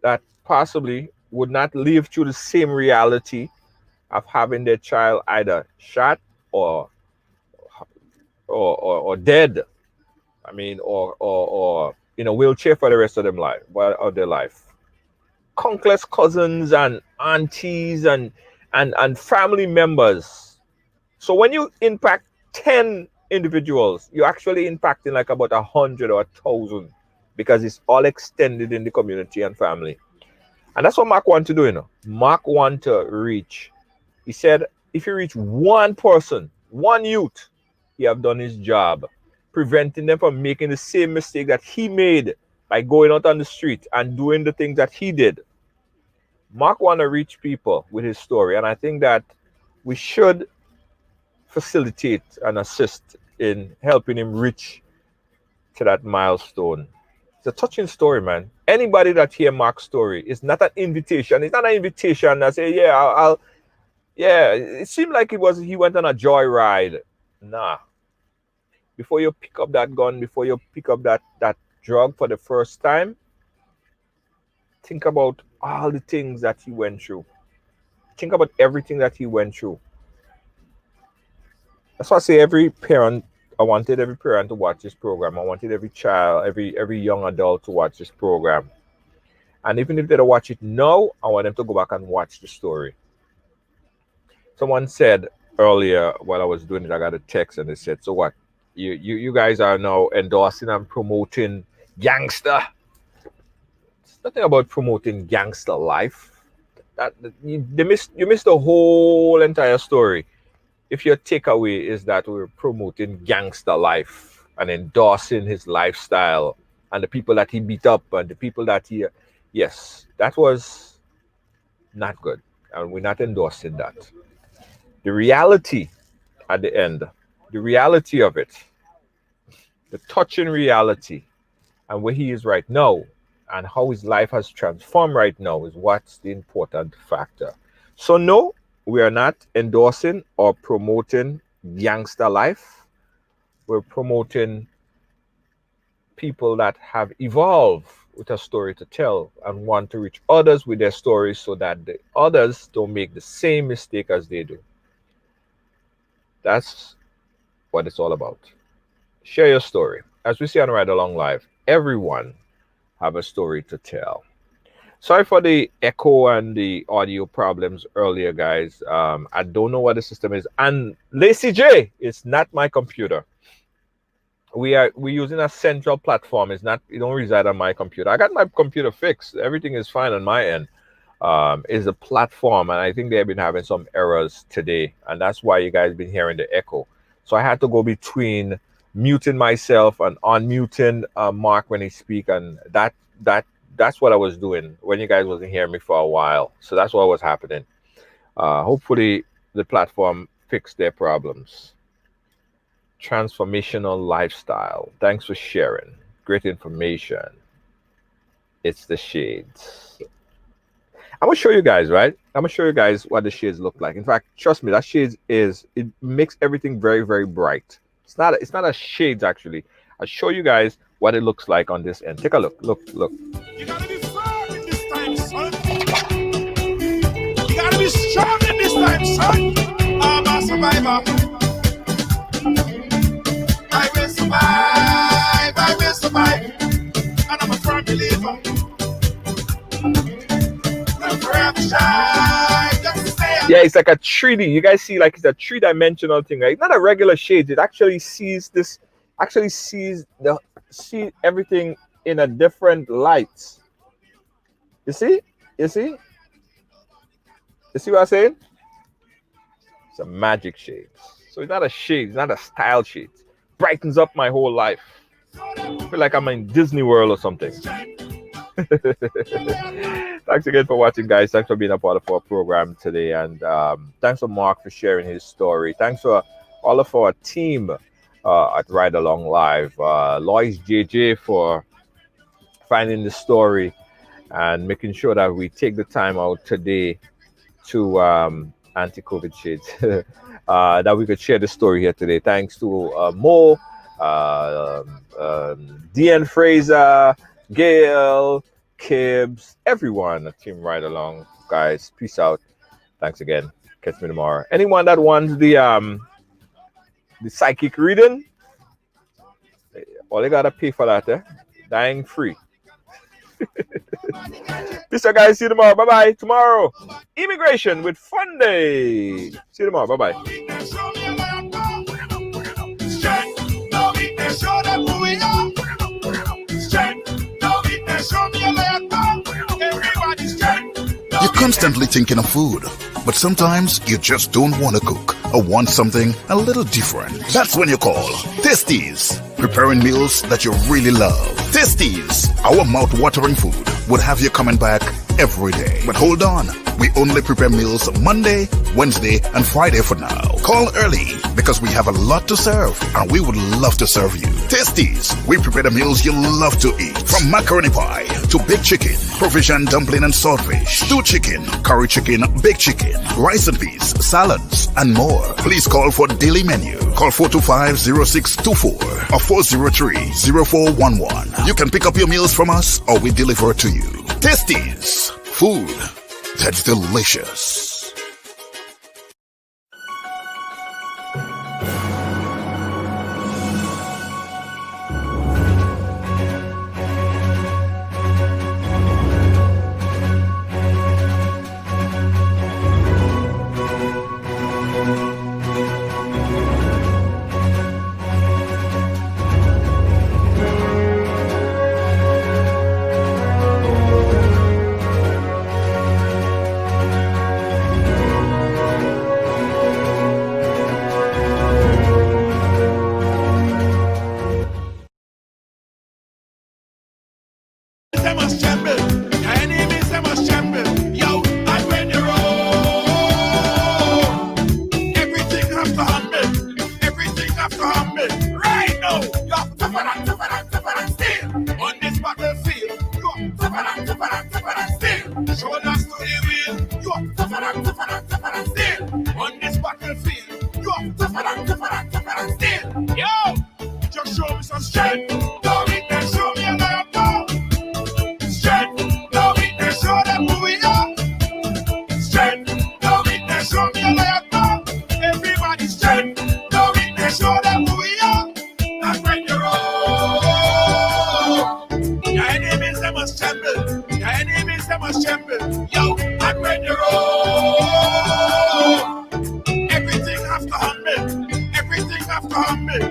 that possibly would not live through the same reality of having their child either shot or dead. I mean, or in a wheelchair for the rest of their life. Countless cousins and aunties and family members. So when you impact 10 individuals, you're actually impacting like about 100 or 1,000 because it's all extended in the community and family. And that's what Mark wants to do, you know. Mark wants to reach. He said, if you reach one person, one youth, he have done his job, preventing them from making the same mistake that he made by going out on the street and doing the things that he did. Mark want to reach people with his story, and I think that we should facilitate and assist in helping him reach to that milestone. It's a touching story, man. Anybody that hear Mark's story, it's not an invitation. It's not an invitation that say, yeah, I'll yeah, it seemed like he went on a joyride. Nah. Before you pick up that gun, before you pick up that drug for the first time, think about all the things that he went through. Think about everything that he went through. That's why I say I wanted every parent to watch this program. I wanted every child, every young adult to watch this program. And even if they don't watch it now, I want them to go back and watch the story. Someone said earlier while I was doing it, I got a text and they said, so what? You guys are now endorsing and promoting gangster. It's nothing about promoting gangster life. You missed the whole entire story. If your takeaway is that we're promoting gangster life and endorsing his lifestyle and the people that he beat up and the people that he, yes, that was not good, and we're not endorsing that. The reality at the end, the reality of it, the touching reality, and where he is right now, and how his life has transformed right now is what's the important factor. So no, we are not endorsing or promoting gangster life. We're promoting people that have evolved with a story to tell and want to reach others with their stories so that the others don't make the same mistake as they do. That's what it's all about. Share your story. As we see on Ridelaong Live, everyone have a story to tell. Sorry for the echo and the audio problems earlier, guys. I don't know what the system is. And Lacey J, it's not my computer. We're using a central platform. It don't reside on my computer. I got my computer fixed. Everything is fine on my end. Is a platform, and I think they've been having some errors today, and that's why you guys been hearing the echo. So I had to go between muting myself and unmuting Mark when he speak, and that's what I was doing when you guys wasn't hearing me for a while. So that's what was happening. Hopefully the platform fixed their problems. Transformational lifestyle. Thanks for sharing. Great information. It's the shades. I'm gonna show you guys, right? I'm gonna show you guys what the shades look like. In fact, trust me, that shades it makes everything very, very bright. It's not a shades actually. I'll show you guys what it looks like on this end. Take a look. Look. You gotta be firm in this time, son. You gotta be strong in this time, son. I'm a survivor. I will survive, and I'm a firm believer. Yeah, it's like a 3D. You guys see, like, it's a three-dimensional thing, right? It's not a regular shade. It actually sees everything in a different light. You see what I'm saying? It's a magic shade. So it's not a shade. It's not a style shade. It brightens up my whole life. I feel like I'm in Disney World or something. Thanks again for watching, guys. Thanks for being a part of our program today, and thanks to Mark for sharing his story. Thanks to all of our team at Ridelaong Live. Lois JJ for finding the story and making sure that we take the time out today to anti-COVID shades that we could share the story here today. Thanks to Mo, DN Fraser, Gail, Kibbs, everyone at Team Ridelaong. Guys, peace out. Thanks again. Catch me tomorrow. Anyone that wants the psychic reading, all they gotta pay for that, dying free. Peace out, guys. See you tomorrow. Bye-bye. Tomorrow, immigration with Fun Day. See you tomorrow. Bye-bye. You're constantly thinking of food, but sometimes you just don't want to cook or want something a little different. That's when you call Tasties, preparing meals that you really love. Tasties, our mouth-watering food, would have you coming back every day. But hold on, we only prepare meals Monday, Wednesday, and Friday for now. Call early because we have a lot to serve and we would love to serve you. Tasties, we prepare the meals you love to eat. From macaroni pie to baked chicken, provision dumpling and saltfish, stewed chicken, curry chicken, baked chicken, rice and peas, salads, and more. Please call for daily menu. Call 425-0624 or 403-0411. You can pick up your meals from us or we deliver to you. Tasties, food that's delicious. must tremble. Your enemies, they must tremble. Yo, and when you roll, everything has to humble. Everything has to humble. Right now, you're tougher than steel. On this battlefield, you're tougher than steel. Shoulders to the wheel, you're tougher than steel. On this battlefield, you're tougher than steel. Yo, just show me some strength. Don't weakness, show me a lion now. Strength, no weakness, show them who we are. Strength, no weakness, show me a lion now. Everybody strength, no weakness, show them who we are. That's when you roll. Your enemies, they must tremble. Your enemies, they must tremble. Yo, and when you roll, everything has to humble. Everything has to humble.